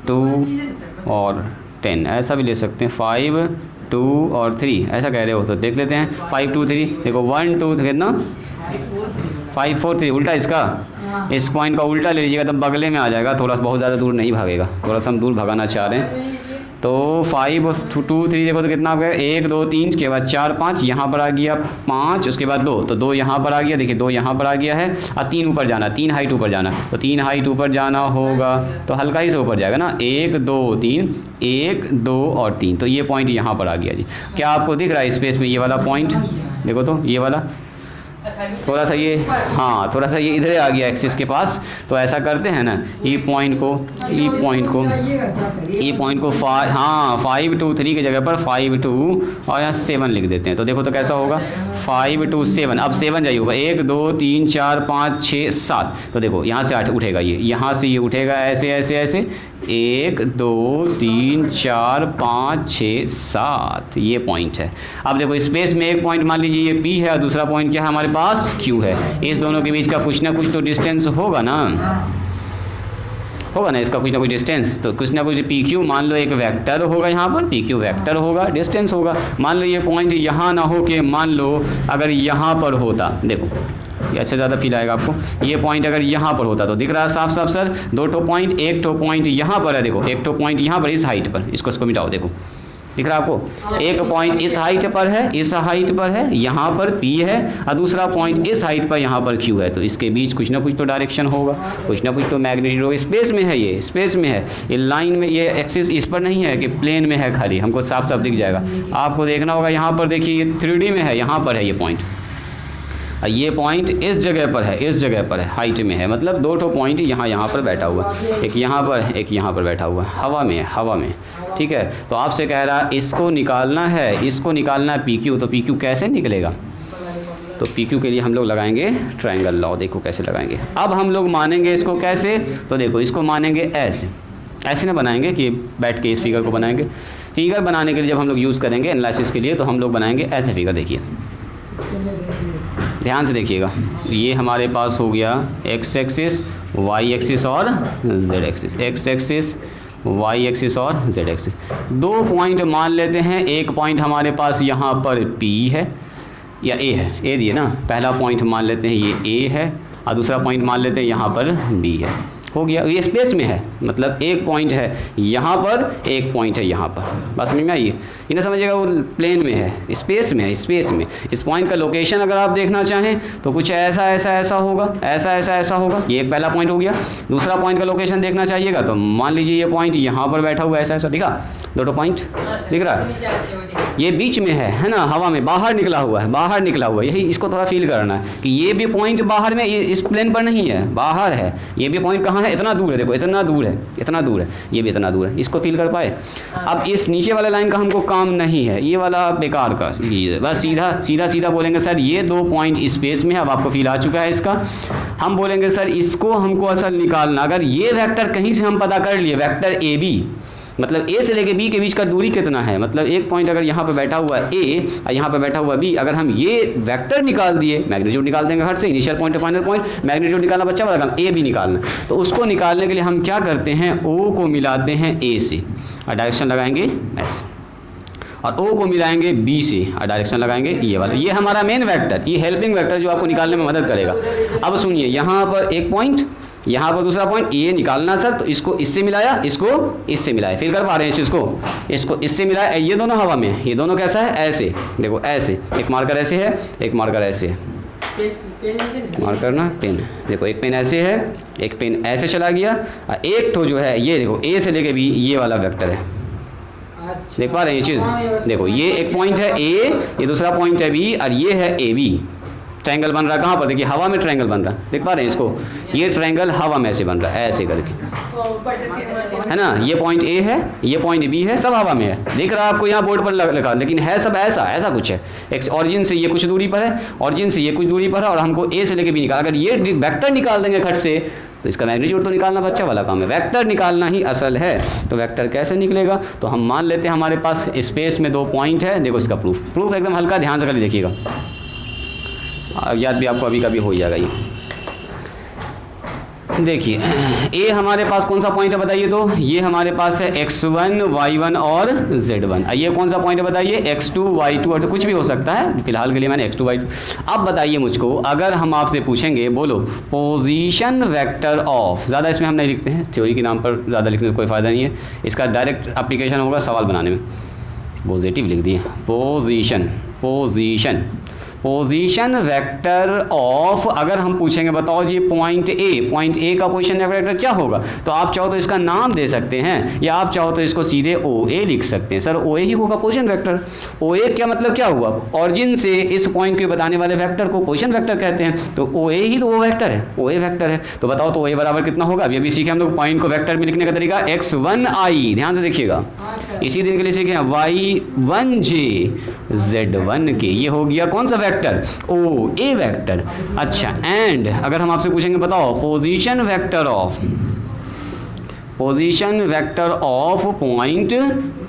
2 और 10 ऐसा भी ले सकते हैं, 5 2 और 3 ऐसा कह रहे हो तो देख लेते हैं। 5 2 3 देखो 1 2 कितना 5 4 3 उल्टा इसका, इस पॉइंट का उल्टा ले लीजिएगा तब बगले में आ जाएगा, थोड़ा सा बहुत ज़्यादा दूर नहीं भागेगा, थोड़ा सा हम दूर भगाना चाह रहे हैं। तो 5 2 3 देखो तो कितना हो गया, 1 2 3 के बाद 4 5, यहाँ पर आ गया 5, उसके बाद 2, तो 2 यहाँ पर आ गया, देखिए 2 यहाँ पर आ गया है, और 3 ऊपर जाना, 3 हाइट ऊपर जाना, तो 3 हाइट ऊपर जाना होगा तो हल्का ही से ऊपर जाएगा ना, 1 2 3 1 2 और 3, तो ये पॉइंट यहाँ पर आ गया जी। क्या आपको दिख रहा है स्पेस में ये वाला पॉइंट, देखो तो ये वाला थोड़ा सा ये, हाँ थोड़ा सा ये इधर आ गया एक्सिस के पास। तो ऐसा करते हैं ना, ये पॉइंट को 5 2 3 की जगह पर 5 2 और यहाँ 7 लिख देते हैं। तो देखो तो कैसा होगा 5 2 7, अब 7 जाइए होगा 1 2 3 4 5 6 7, तो देखो यहाँ से 8 उठेगा, ये यहाँ से ये उठेगा ऐसे ऐसे ऐसे, 1 2 3 4 5 6 7, ये पॉइंट है। अब देखो स्पेस में एक पॉइंट मान लीजिए ये P है और दूसरा पॉइंट क्या है हमारे पास Q है, इस दोनों के बीच का कुछ ना कुछ तो डिस्टेंस होगा ना, इसका कुछ ना कुछ डिस्टेंस, तो कुछ ना कुछ PQ मान लो एक वेक्टर होगा, यहाँ पर PQ वेक्टर होगा, डिस्टेंस होगा। मान लो ये पॉइंट यहाँ ना हो के मान लो अगर यहाँ पर होता, देखो ये अच्छा ज़्यादा फील आएगा आपको, ये पॉइंट अगर यहाँ पर होता तो दिख रहा है साफ साफ सर, 2 पॉइंट, एक तो पॉइंट यहाँ पर है, देखो एक तो पॉइंट यहाँ पर इस हाइट पर, इसको मिटाओ, देखो दिख रहा है आपको, एक पॉइंट इस हाइट पर है, इस हाइट पर है, यहाँ पर P है, और दूसरा पॉइंट इस हाइट पर यहाँ पर Q है, तो इसके बीच कुछ ना कुछ तो डायरेक्शन होगा, कुछ ना कुछ तो मैग्नीट्यूड होगा। स्पेस में है, ये स्पेस में है, ये लाइन में, ये एक्सिस इस पर नहीं है कि प्लेन में है, खाली हमको साफ साफ दिख जाएगा। आपको देखना होगा यहाँ पर देखिए ये 3D में है, यहाँ पर है ये पॉइंट, ये पॉइंट इस जगह पर है, इस जगह पर है, हाइट में है, मतलब 2 पॉइंट यहाँ पर बैठा हुआ, एक यहाँ पर एक यहाँ पर बैठा हुआ, हवा में है, हवा में, ठीक है। तो आपसे कह रहा है इसको निकालना है, इसको निकालना है PQ, तो PQ कैसे निकलेगा, तो PQ के लिए हम लोग लगाएंगे ट्रायंगल लॉ, देखो कैसे लगाएंगे। अब हम लोग मानेंगे इसको कैसे, तो देखो इसको मानेंगे ऐसे, ऐसे ना बनाएंगे कि बैठ के इस फिगर को बनाएंगे, फिगर बनाने के लिए जब हम लोग यूज़ करेंगे एनालिसिस के लिए, तो हम लोग बनाएंगे ऐसे फिगर। देखिए ध्यान से देखिएगा, ये हमारे पास हो गया एक्स एक्सिस, वाई एक्सिस और Z axis, X axis, Y axis और जेड एक्सिस। 2 पॉइंट मान लेते हैं, एक पॉइंट हमारे पास यहाँ पर P है या A है, A दिए ना, पहला पॉइंट मान लेते हैं ये A है और दूसरा पॉइंट मान लेते हैं यहाँ पर B है। हो गया, ये स्पेस में है, मतलब एक पॉइंट है यहाँ पर, एक पॉइंट है यहाँ पर। बस समझ में आइए, ये ना समझिएगा वो प्लेन में है, स्पेस में है, स्पेस में। इस पॉइंट का लोकेशन अगर आप देखना चाहें तो कुछ ऐसा ऐसा ऐसा होगा, ऐसा ऐसा ऐसा होगा। ये एक पहला पॉइंट हो गया। दूसरा पॉइंट का लोकेशन देखना चाहिएगा तो मान लीजिए ये पॉइंट यहाँ पर बैठा हुआ है, ऐसा ऐसा दिखा, 2 पॉइंट दिख रहा है, ये बीच में है ना, हवा में बाहर निकला हुआ है, बाहर निकला हुआ है। यही इसको थोड़ा फील करना है कि ये भी पॉइंट बाहर में, ये इस प्लेन पर नहीं है, बाहर है। ये भी पॉइंट कहाँ है, इतना दूर है, देखो इतना दूर है, इतना दूर है, ये भी इतना दूर है। इसको फील कर पाए? अब इस नीचे वाले लाइन का हमको काम नहीं है, ये वाला बेकार का, बस सीधा सीधा सीधा बोलेंगे सर ये 2 पॉइंट स्पेस में है। अब आपको फील आ चुका है इसका। हम बोलेंगे सर इसको हमको असल निकालना, अगर ये वेक्टर कहीं से हम पता कर लिए, वेक्टर ए बी, मतलब ए से लेके बी के बीच का दूरी कितना है, मतलब एक पॉइंट अगर यहाँ पे बैठा हुआ है ए और यहाँ पे बैठा हुआ बी, अगर हम ये वेक्टर निकाल दिए, मैग्नीट्यूड निकाल देंगे हर से, इनिशियल पॉइंट और फाइनल पॉइंट, मैग्नीट्यूड निकालना बच्चा वाला काम, ए भी निकालना। तो उसको निकालने के लिए हम क्या करते हैं, ओ को मिलाते हैं ए से और डायरेक्शन लगाएंगे ऐसे, और ओ को मिलाएंगे बी से और डायरेक्शन लगाएंगे ये वाला। ये हमारा मेन वेक्टर, ये हेल्पिंग वेक्टर जो आपको निकालने में मदद करेगा। अब सुनिए, यहाँ पर एक पॉइंट, यहाँ पर दूसरा पॉइंट, ये निकालना सर, तो इसको इससे मिलाया, इसको इससे मिलाया, फील कर पा रहे हैं इस चीज़ को, इसको इससे मिलाया, ये दोनों हवा में है, ये दोनों कैसा है, ऐसे देखो ऐसे, एक मार्कर ऐसे है, एक मार्कर ऐसे है, मार्कर ना पेन, देखो एक पेन ऐसे है, एक पेन ऐसे चला गया, और एक तो जो है ये देखो ए से लेके बी, ये वाला वेक्टर है। देख पा रहे हैं ये चीज़, देखो ये एक पॉइंट है ए, ये दूसरा पॉइंट है बी, और ये है ए बी। ट्रायंगल बन रहा है कहाँ पर, देखिए हवा में ट्रायंगल बन रहा है, देख पा रहे हैं इसको, ये ट्रायंगल हवा में ऐसे बन रहा है, ऐसे करके, है ना। ये पॉइंट ए है, ये पॉइंट बी है, सब हवा में है, दिख रहा है आपको यहाँ बोर्ड पर लगा, लेकिन है सब ऐसा ऐसा कुछ है। एक ऑरिजिन से ये कुछ दूरी पर है, ऑरिजिन से ये कुछ दूरी पर है, और हमको ए से लेके बी निकाल, अगर ये वेक्टर निकाल देंगे खट से तो इसका मैग्नीट्यूड तो निकालना बच्चा वाला काम है, वेक्टर निकालना ही असल है। तो वेक्टर कैसे निकलेगा, तो हम मान लेते हैं हमारे पास स्पेस में 2 पॉइंट है। देखो इसका प्रूफ एकदम हल्का, ध्यान से कर देखिएगा, याद भी आपको अभी कभी हो जाएगा। ये देखिए ए हमारे पास कौन सा पॉइंट है बताइए, तो ये हमारे पास है x1, y1 और z1। ये कौन सा पॉइंट है बताइए, x2, y2, और तो कुछ भी हो सकता है, फिलहाल के लिए मैंने x2, y2। अब बताइए मुझको, अगर हम आपसे पूछेंगे, बोलो पोजीशन वेक्टर ऑफ, ज़्यादा इसमें हम नहीं लिखते हैं, थ्योरी के नाम पर ज़्यादा लिखने से कोई फ़ायदा नहीं है, इसका डायरेक्ट एप्लीकेशन होगा सवाल बनाने में। पॉजिटिव लिख दिए, पोजीशन वेक्टर ऑफ, अगर हम पूछेंगे बताओ जी पॉइंट ए का पोजीशन वेक्टर क्या होगा, तो आप चाहो तो इसका नाम दे सकते हैं, या आप चाहो तो इसको सीधे ओ ए लिख सकते हैं। सर ओ ए ही होगा पोजीशन वेक्टर। ओ ए क्या मतलब क्या हुआ, ऑरिजिन से इस पॉइंट को बताने वाले वेक्टर को पोजीशन वेक्टर कहते हैं, तो ओ ए ही तो वो वेक्टर है, ओ ए वेक्टर है। तो बताओ तो ओ ए बराबर कितना होगा, अभी सीखे हम लोग पॉइंट को वेक्टर में लिखने का तरीका, x1i, ध्यान से देखिएगा, इसी दिन के लिए सीखे y1j z1k, ये हो गया कौन सा वेक्टर, ओ ए वेक्टर। अच्छा, एंड अगर हम आपसे पूछेंगे बताओ position vector of point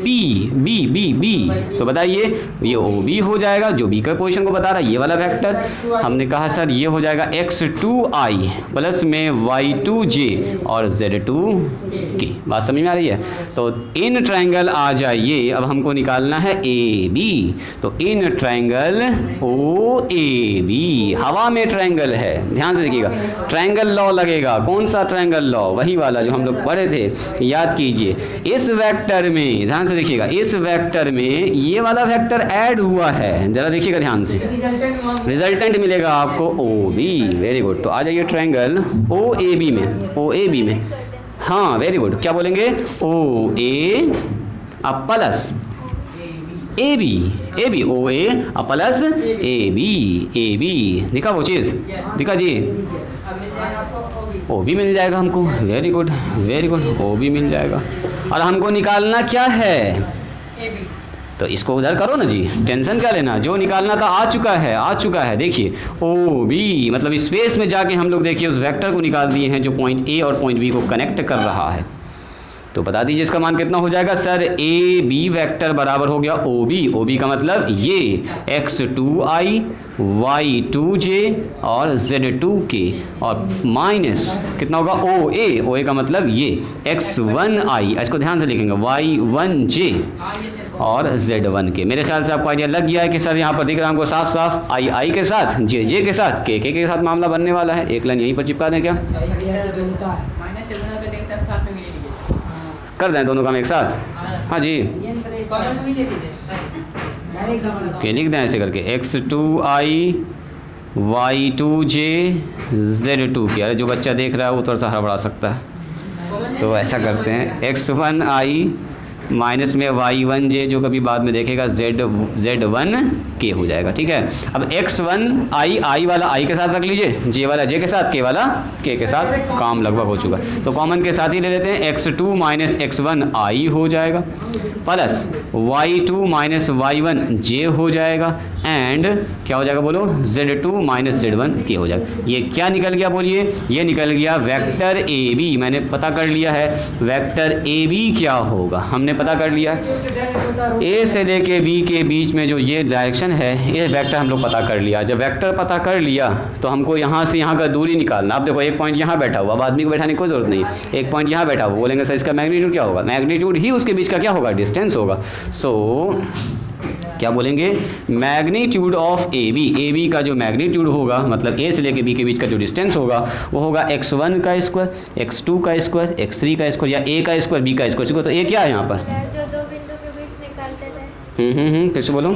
B, तो बताइए ये ओ बी हो जाएगा, जो बी का पोजीशन को बता रहा है, ये वाला वेक्टर। हमने कहा सर ये हो जाएगा x2i प्लस में y2j और z2k। बात समझ में आ रही है। तो इन ट्रायंगल आ जाइए, अब हमको निकालना है ए बी, तो in triangle O A B, हवा में ट्रायंगल है, ध्यान से देखिएगा, ट्रायंगल लॉ लगेगा। कौन सा ट्रायंगल लॉ, वही वाला जो हम लोग पढ़े थे, याद कीजिए। इस वेक्टर में ध्यान से देखिएगा, इस वेक्टर में ये वाला वेक्टर ऐड हुआ है, जरा देखिएगा ध्यान से, रिजल्टेंट मिलेगा आपको ओ बी। Very good. तो आ जाइए ट्रायंगल ओ ए बी में, हाँ वेरी गुड। क्या बोलेंगे, O A plus A B, O A plus A B, दिखा वो चीज़, दिखा जी, ओ भी मिल जाएगा हमको। वेरी गुड, ओ भी मिल जाएगा। और हमको निकालना क्या है, तो इसको उधर करो ना जी, टेंशन क्या लेना, जो निकालना था आ चुका है। देखिए ओ बी मतलब स्पेस में जाके हम लोग देखिए उस वेक्टर को निकाल दिए हैं जो पॉइंट ए और पॉइंट बी को कनेक्ट कर रहा है। तो बता दीजिए इसका मान कितना हो जाएगा सर। ए बी वेक्टर बराबर हो गया ओ बी, ओ बी का मतलब ये x2i y2j और z2k और माइनस कितना होगा ओ ए का मतलब ये x1i, इसको ध्यान से लिखेंगे, y1j और z1k। मेरे ख्याल से आपको आइडिया लग गया है कि सर यहाँ पर दिख रहा है हमको साफ साफ आई के साथ, जे के साथ, के साथ मामला बनने वाला है। एक लाइन यहीं पर चिपका दें क्या, कर दें दोनों काम एक साथ। हाँ जी, के लिख दें ऐसे करके x2i y2j z2k। अरे जो बच्चा देख रहा है वो थोड़ा सा हड़बड़ा सकता है, तो ऐसा करते हैं x1i माइनस में y1j जो कभी बाद में देखेगा z1k हो जाएगा। ठीक है, अब x1i वाला i के साथ रख लीजिए, j वाला j के साथ, k वाला k के साथ, काम लगभग हो चुका। तो कॉमन के साथ ही ले लेते हैं, x2 माइनस x1i हो जाएगा प्लस y2 माइनस y1j हो जाएगा एंड क्या हो जाएगा बोलो, z2 माइनस z1k हो जाएगा। ये क्या निकल गया बोलिए, ये निकल गया वेक्टर ए बी। मैंने पता कर लिया है वेक्टर ए बी क्या होगा, हमने पता कर लिया ए से लेके बी के बीच में जो ये डायरेक्शन है, ये वेक्टर हम लोग पता कर लिया। जब वेक्टर पता कर लिया तो हमको यहाँ से यहाँ का दूरी निकालना। अब देखो एक पॉइंट यहाँ बैठा हुआ, अब आदमी को बैठाने की कोई जरूरत नहीं है, एक पॉइंट यहाँ बैठा हुआ, बोलेंगे सर इसका मैग्नीट्यूड क्या होगा, मैग्नीट्यूड ही उसके बीच का क्या होगा, डिस्टेंस होगा। सो क्या बोलेंगे, मैग्नीट्यूड ऑफ ए बी का जो मैग्नीट्यूड होगा मतलब ए से लेके बी के बीच का जो डिस्टेंस होगा वो होगा x1 का स्क्वायर, x2 का स्क्वायर, x3 का स्क्वायर या a का स्क्वायर b का स्क्वायर। तो ए क्या है यहाँ पर, जो दो बिंदु के बीच निकालते थे। फिर से बोलो।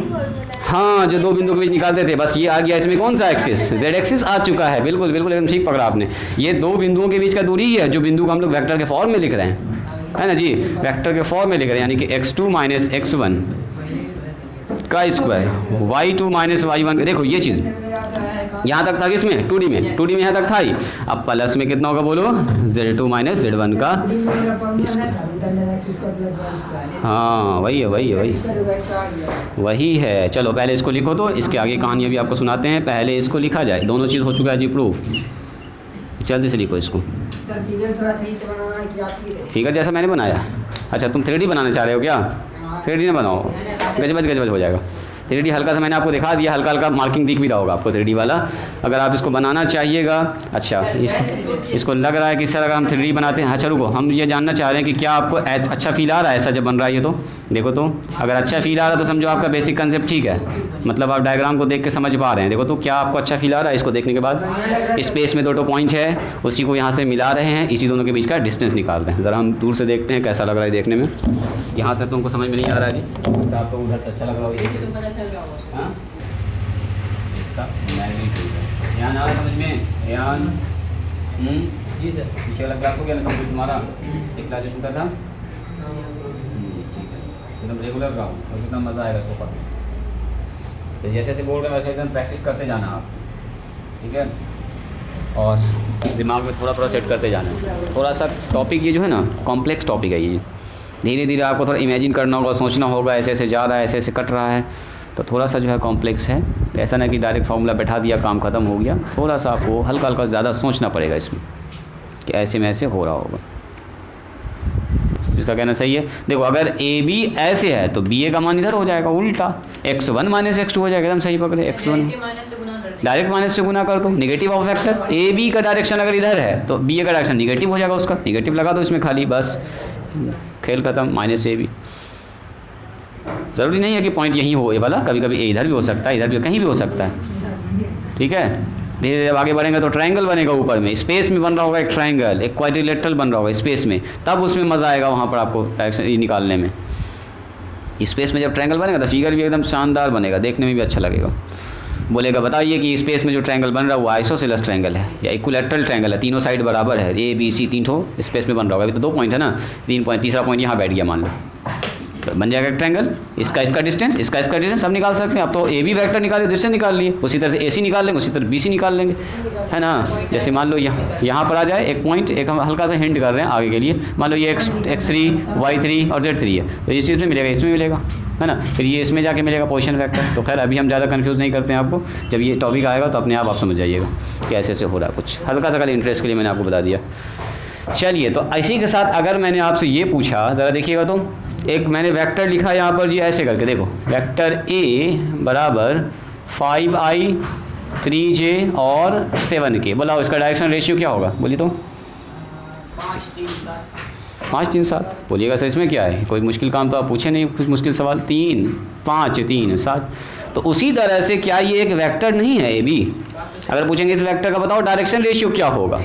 हाँ, जो दो बिंदु के बीच निकालते थे, बस ये आ गया इसमें कौन सा एक्सिस, z एक्सिस आ चुका है। बिल्कुल बिल्कुल एकदम ठीक पकड़ा आपने। ये दो बिंदुओं के बीच का दूरी ही है जो बिंदु को हम लोग वेक्टर के फॉर्म में लिख रहे हैं, है ना जी, वेक्टर के फॉर्म में लिख रहे हैं, यानी कि x2 माइनस x1 का स्क्वायर, y2 माइनस y1। देखो ये चीज़ यहाँ तक था किसमें, 2D में यहाँ तक था ही। अब प्लस में कितना होगा बोलो, z2 माइनस z1 का। हाँ वही है। चलो पहले इसको लिखो, तो इसके आगे कहानियाँ भी आपको सुनाते हैं, पहले इसको लिखा जाए। दोनों चीज़ हो चुका है जी प्रूफ, जल्दी से लिखो इसको। सर फिगर थोड़ा सही से बनाना है कि आप फिगर जैसा मैंने बनाया। अच्छा तुम 3D बनाना चाह रहे हो क्या, 3D ना बनाओ, गजबज हो जाएगा। 3D हल्का सा मैंने आपको दिखा दिया, हल्का हल्का मार्किंग दिख भी रहा होगा आपको 3D वाला। अगर आप इसको बनाना चाहिएगा, अच्छा इसको लग रहा है कि सर अगर हम 3D बनाते हैं, अच्छा रुको, हम ये जानना चाह रहे हैं कि क्या आपको अच्छा फील आ रहा है ऐसा जब बन रहा है ये। तो देखो, तो अगर अच्छा फील आ रहा है तो समझो आपका बेसिक कंसेप्ट ठीक है, मतलब आप डायग्राम को देख के समझ पा रहे हैं। देखो तो क्या आपको अच्छा फील आ रहा है इसको देखने के बाद। स्पेस में दो पॉइंट है, उसी को यहाँ से मिला रहे हैं, इसी दोनों के बीच का डिस्टेंस निकाल रहे हैं। ज़रा हम दूर से देखते हैं कैसा लग रहा है देखने में। यहाँ से तो उनको समझ में नहीं आ रहा है जी, तो आपको उधर से अच्छा लग रहा होगा। ध्यान आ रहा है समझ में, ध्यान जी सर। पीछे वाला क्लास हो गया ना कंप्लीट तुम्हारा, एक क्लास जो छूटा था, ठीक है, एकदम रेगुलर रहो तो कितना मज़ा आएगा इसको पढ़ने। तो जैसे जैसे बोल रहे हैं वैसे एकदम प्रैक्टिस करते जाना आप, ठीक है, और दिमाग में थोड़ा थोड़ा सेट करते जाना है। थोड़ा सा टॉपिक ये जो है ना कॉम्प्लेक्स टॉपिक है ये, धीरे धीरे आपको थोड़ा इमेजिन करना होगा, सोचना होगा, ऐसे ऐसे जा रहा है, ऐसे ऐसे कट रहा है, तो थोड़ा सा जो है कॉम्प्लेक्स है। ऐसा ना कि डायरेक्ट फार्मूला बैठा दिया काम ख़त्म हो गया, थोड़ा सा आपको हल्का हल्का ज़्यादा सोचना पड़ेगा इसमें कि ऐसे में ऐसे हो रहा होगा। इसका कहना सही है। देखो अगर ए बी ऐसे है तो बी ए का मान इधर हो जाएगा उल्टा, x1 माइनस x2 हो जाएगा, एकदम सही पकड़े। x1 डायरेक्ट माइनस से गुना कर दो, negative of vector. A B का डायरेक्शन अगर इधर है तो बी ए का डायरेक्शन निगेटिव हो जाएगा, उसका निगेटिव लगा दो इसमें खाली, बस खेल खत्म। माइनस ए बी, ज़रूरी नहीं है कि पॉइंट यहीं हो ये वाला, कभी कभी ए इधर भी हो सकता है, इधर भी, कहीं भी हो सकता है, ठीक है। धीरे धीरे आगे बढ़ेंगे तो ट्रायंगल बनेगा ऊपर में, स्पेस में बन रहा होगा एक ट्रायंगल, एक क्वाड्रिलेटरल बन रहा होगा स्पेस में, तब उसमें मज़ा आएगा वहाँ पर आपको डायरेक्शन निकालने में। स्पेस में जब ट्रायंगल बनेगा तो फिगर भी एकदम शानदार बनेगा, देखने में भी अच्छा लगेगा। बोलेगा बताइए कि स्पेस में जो ट्रायंगल बन रहा है वो आइसोसेलेस ट्रायंगल है या इक्विलैटरल ट्रायंगल है, तीनों साइड बराबर है, ए बी सी 3 ठो स्पेस में बन रहा होगा। अभी तो 2 पॉइंट है ना, 3 पॉइंट, तीसरा पॉइंट यहाँ बैठ गया मान लो, तो बन जाएगा ट्रायंगल। इसका डिस्टेंस, इसका डिस्टेंस सब निकाल सकते हैं। अब तो ए बी वेक्टर निकाले, डिस्टेंस निकाल लिए, उसी तरह से ए सी निकाल लेंगे, उसी तरह बी सी निकाल लेंगे, है ना। जैसे मान लो यहाँ पर आ जाए एक पॉइंट, एक हम हल्का सा हिंट कर रहे हैं आगे के लिए, मान लो ये x3 y3 और z3 है, तो इस चीज़ में मिलेगा, इसमें मिलेगा, है ना, फिर ये इसमें जाके मिलेगा पोजीशन वेक्टर। तो खैर अभी हम ज़्यादा कंफ्यूज नहीं करते हैं आपको, जब ये टॉपिक आएगा तो अपने आप समझ जाइएगा कि ऐसे ऐसे हो रहा है कुछ, हल्का सा खाली इंटरेस्ट के लिए मैंने आपको बता दिया। चलिए, तो इसी के साथ अगर मैंने आपसे ये पूछा, ज़रा देखिएगा तो, एक मैंने वेक्टर लिखा यहाँ पर जी ऐसे करके, देखो वेक्टर ए बराबर 5i 3j और 7k, बोलाओ इसका डायरेक्शन रेशियो क्या होगा, बोलिए तो। 5 3 7 बोलिएगा सर, इसमें क्या है, कोई मुश्किल काम तो आप पूछे नहीं, कुछ मुश्किल सवाल। 3 5 3 7। तो उसी तरह से क्या ये एक वेक्टर नहीं है ए बी? अगर पूछेंगे इस वेक्टर का बताओ डायरेक्शन रेशियो क्या होगा,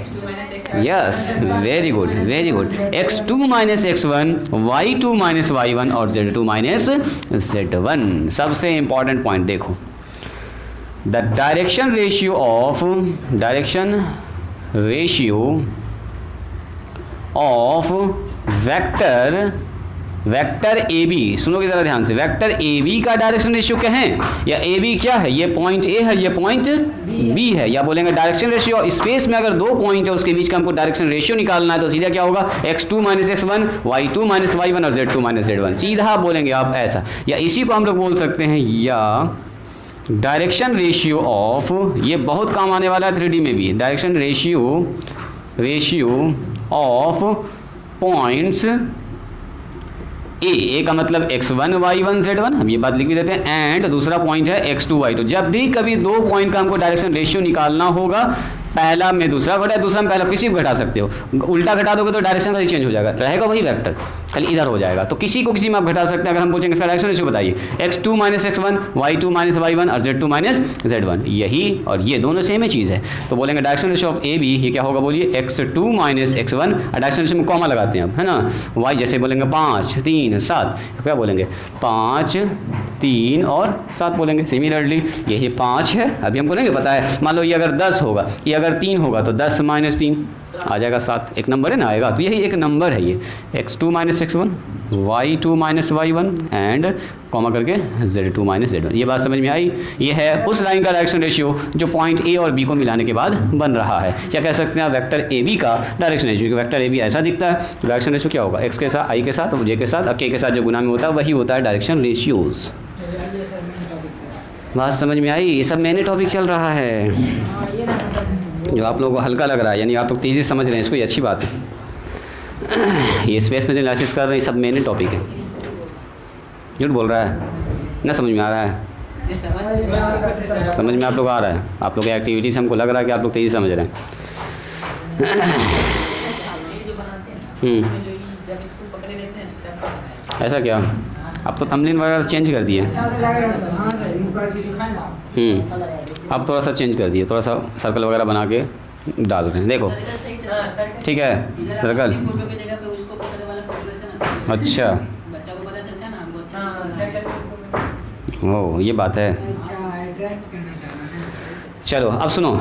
yes, very good very good, x2 minus x1, y2 minus y1 और z2 माइनस z1। सबसे इंपॉर्टेंट पॉइंट देखो, the direction ratio of vector A B, सुनोगे ज़रा ध्यान से, वेक्टर ए बी का डायरेक्शन रेशियो क्या है, या ए बी क्या है, ये पॉइंट ए है, ये पॉइंट बी है, या बोलेंगे डायरेक्शन रेशियो स्पेस में अगर दो पॉइंट है उसके बीच का हमको डायरेक्शन रेशियो निकालना है, तो सीधा क्या होगा, x2 minus x1, y2 minus y1 और z2 माइनस z1, सीधा बोलेंगे आप ऐसा। या इसी को हम लोग बोल सकते हैं, या डायरेक्शन रेशियो ऑफ, ये बहुत काम आने वाला है 3D में भी, direction ratio of points A का मतलब x1 y1 z1, हम ये बात लिख भी देते हैं, एंड दूसरा पॉइंट है x2 y2। जब भी कभी दो पॉइंट का हमको डायरेक्शन रेशियो निकालना होगा, पहला में दूसरा घटा, दूसरा में पहला, किसी को घटा सकते हो, उल्टा घटा दोगे तो डायरेक्शन का चेंज हो जाएगा, रहेगा वही वेक्टर, खाली इधर हो जाएगा। तो किसी को किसी में आप घटा सकते हैं। अगर हम पूछेंगे इसका डायरेक्शन रेशियो बताइए, x2 minus x1, y2 minus y1 और z2 माइनस z1, यही और ये दोनों सेम ही चीज़ है। तो बोलेंगे direction ratio of A B, ये क्या होगा बोलिए, x2 minus x1, direction ratio में कॉमा लगाते हैं अब, है ना, y जैसे बोलेंगे 5 3 7, क्या बोलेंगे 5 3 और 7 बोलेंगे। सिमिलरली यही 5 है, अभी हमको नहीं पता है, मान लो ये अगर 10 होगा, ये अगर 3 होगा तो 10 माइनस 3 आ जाएगा 7, एक नंबर है ना आएगा, तो यही एक नंबर है ये, x2 minus x1, y2 minus y1 and comma करके z2 माइनस z1। ये बात समझ में आई? ये है उस लाइन का डायरेक्शन रेशियो जो पॉइंट ए और बी को मिलाने के बाद बन रहा है। क्या कह सकते हैं आप, वेक्टर ए बी का direction ratio, vector A B ऐसा दिखता है, डायरेक्शन रेशियो क्या होगा, x के साथ, i के साथ और j के साथ, k के साथ जो गुना में होता है वही होता है डायरेक्शन रेशियोज़। बात समझ में आई? ये सब मैंने टॉपिक चल रहा है, जो आप लोगों को हल्का लग रहा है, यानी आप लोग तेज़ी समझ रहे हैं, इसको ये अच्छी बात है। ये स्पेस में जो एनालिसिस कर रहे हैं सब मैंने टॉपिक है। झूठ बोल रहा है ना, समझ में आ रहा है, समझ में आप लोग आ रहा है, आप लोग की एक्टिविटी से हमको लग रहा है कि आप लोग तेज़ी समझ रहे हैं। ऐसा क्या, अब तो थंबनेल वगैरह चेंज कर दिए, अब थोड़ा सा चेंज कर दिए, थोड़ा सा सर्कल वगैरह बना के डाल रहे हैं, देखो ठीक है सर्कल, अच्छा ओ ये बात है। चलो अब सुनो,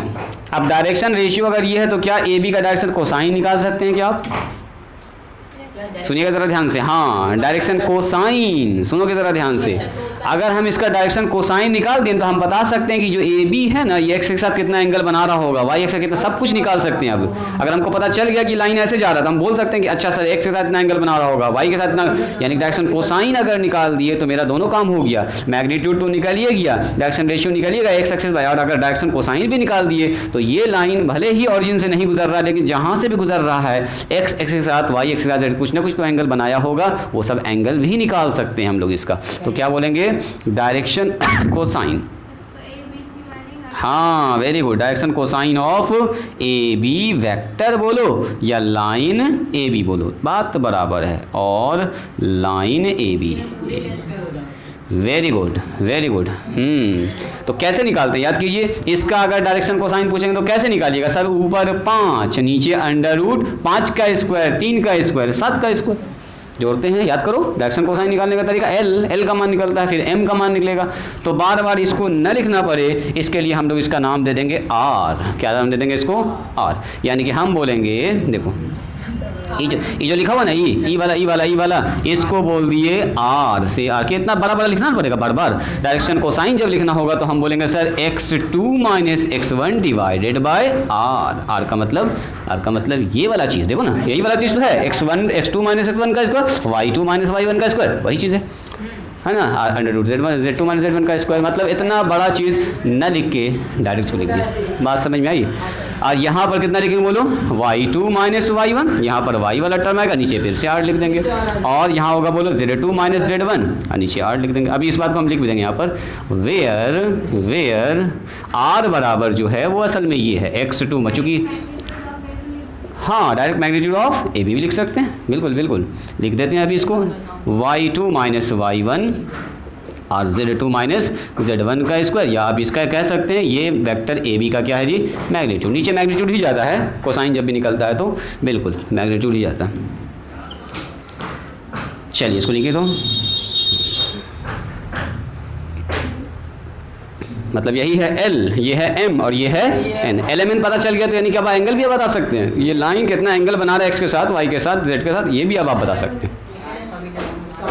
अब डायरेक्शन रेशियो अगर ये है तो क्या ए बी का डायरेक्शन कोसाइन निकाल सकते हैं क्या आप? सुनिएगा ज़रा ध्यान से, हाँ डायरेक्शन कोसाइन, सुनोगे ज़रा ध्यान से, अगर हम इसका डायरेक्शन कोसाइन निकाल दें तो हम बता सकते हैं कि जो ए बी है ना, ये एक्स के साथ कितना एंगल बना रहा होगा, वाई एक्स का कितना, सब कुछ निकाल सकते हैं। अब अगर हमको पता चल गया कि लाइन ऐसे जा रहा था, हम बोल सकते हैं कि अच्छा सर एक्स के साथ इतना एंगल बना रहा होगा, वाई के साथ इतना, यानी डायरेक्शन कोसाइन अगर निकाल दिए तो मेरा दोनों काम हो गया, मैग्नीट्यूड तो निकालिए गया, डायरेक्शन रेशियो निकालिएगा एक्स एक्सिस वाई, और अगर डायरेक्शन कोसाइन भी निकाल दिए तो ये लाइन भले ही ऑरिजिन से नहीं गुजर रहा, लेकिन जहाँ से भी गुजर रहा है एक्स एक्स के साथ, वाई एक्स के साथ कुछ ना कुछ तो एंगल बनाया होगा, वो सब एंगल भी निकाल सकते हैं हम लोग इसका। तो क्या बोलेंगे, डायरेक्शन कोसाइन, हाँ very good, direction cosine of A B vector बोलो या लाइन ए बी बोलो, बात बराबर है, और line A B, very good very good. तो कैसे निकालते हैं, याद कीजिए, इसका अगर डायरेक्शन कोसाइन पूछेंगे तो कैसे निकालिएगा सर, ऊपर 5 नीचे अंडर रूट 5 का स्क्वायर 3 का स्क्वायर 7 का स्क्वायर जोड़ते हैं, याद करो। डायरेक्शन कोसाइन निकालने का तरीका एल का मान निकलता है, फिर एम का मान निकलेगा, तो बार बार इसको न लिखना पड़े इसके लिए हम लोग इसका नाम दे देंगे आर। क्या नाम दे देंगे इसको, आर, यानी कि हम बोलेंगे, देखो ये जो लिखा हुआ ना, ई वाला इसको बोल दिए आर से, आर के इतना बड़ा लिखना पड़ेगा बार बार। डायरेक्शन कोसाइन जब लिखना होगा तो हम बोलेंगे sir x2 minus x1 divided by R का मतलब ये वाला चीज़, देखो ना यही वाला चीज़ तो है, x2 माइनस x1 का स्क्वायर, y2 माइनस y1 का स्क्वायर, वही चीज़ है ना, under root z2 minus z1 का स्क्वायर, मतलब इतना बड़ा चीज़ न लिख के डायरेक्ट को लिख दिया। बात समझ में आई? और यहाँ पर कितना लिखेंगे बोलो, y2 माइनस y1, यहाँ पर y वाला टर्म आएगा, नीचे फिर से r लिख देंगे, और यहाँ होगा बोलो z2 माइनस z1 और नीचे r लिख देंगे। अभी इस बात को हम लिख भी देंगे यहाँ पर, वेयर r बराबर जो है वो असल में ये है x2, चूँकि हाँ direct magnitude of A B भी लिख सकते हैं, बिल्कुल बिल्कुल लिख देते हैं अभी इसको, y2 माइनस y1 और z2 माइनस z1 का स्क्वायर, या आप इसका कह सकते हैं ये वेक्टर ए बी का क्या है जी, मैग्नीट्यूड। नीचे मैग्नीट्यूड ही जाता है, कोसाइन जब भी निकलता है तो बिल्कुल मैग्नीट्यूड ही जाता है। चलिए इसको लिखे तो, मतलब यही है L, ये है M और ये है N। LMN पता चल गया तो यानी कि अब एंगल भी आप बता सकते हैं, ये लाइन कितना एंगल बना रहा है x के साथ, y के साथ, z के साथ, ये भी अब आप बता सकते हैं।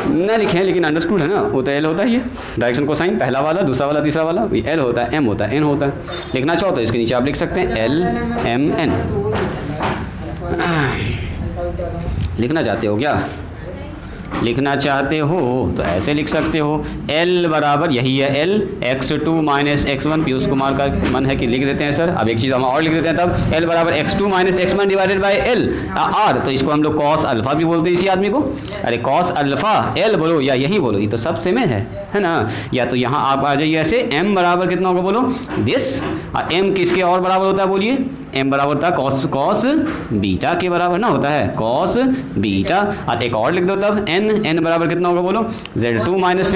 ना लिखें लेकिन अंडरस्टूड है ना, वो तो L होता है, ये डायरेक्शन कोसाइन पहला वाला, दूसरा वाला, तीसरा वाला, ये L होता है, M होता है, N होता है। लिखना चाहो तो इसके नीचे आप लिख सकते हैं L M N। लिखना चाहते हो क्या, लिखना चाहते हो तो ऐसे लिख सकते हो, L बराबर यही है L, x2 minus x1, Piyush Kumar का मन है कि लिख देते हैं सर, अब एक चीज़ हम और लिख देते हैं तब, L बराबर x2 minus x1 divided by L R, तो इसको हम लोग कॉस अल्फ़ा भी बोलते हैं इसी आदमी को, अरे कॉस अल्फ़ा L बोलो या यही बोलो, ये तो सब सेम है ना। या तो यहाँ आप आ जाइए ऐसे, M बराबर कितना होगा बोलो दिस, और M किसके और बराबर होता है बोलिए, M बराबर होता है कॉस बीटा के बराबर ना होता है, कॉस बीटा, और एक और लिख दो तब N बराबर कितना होगा बोलो, Z2 माइनस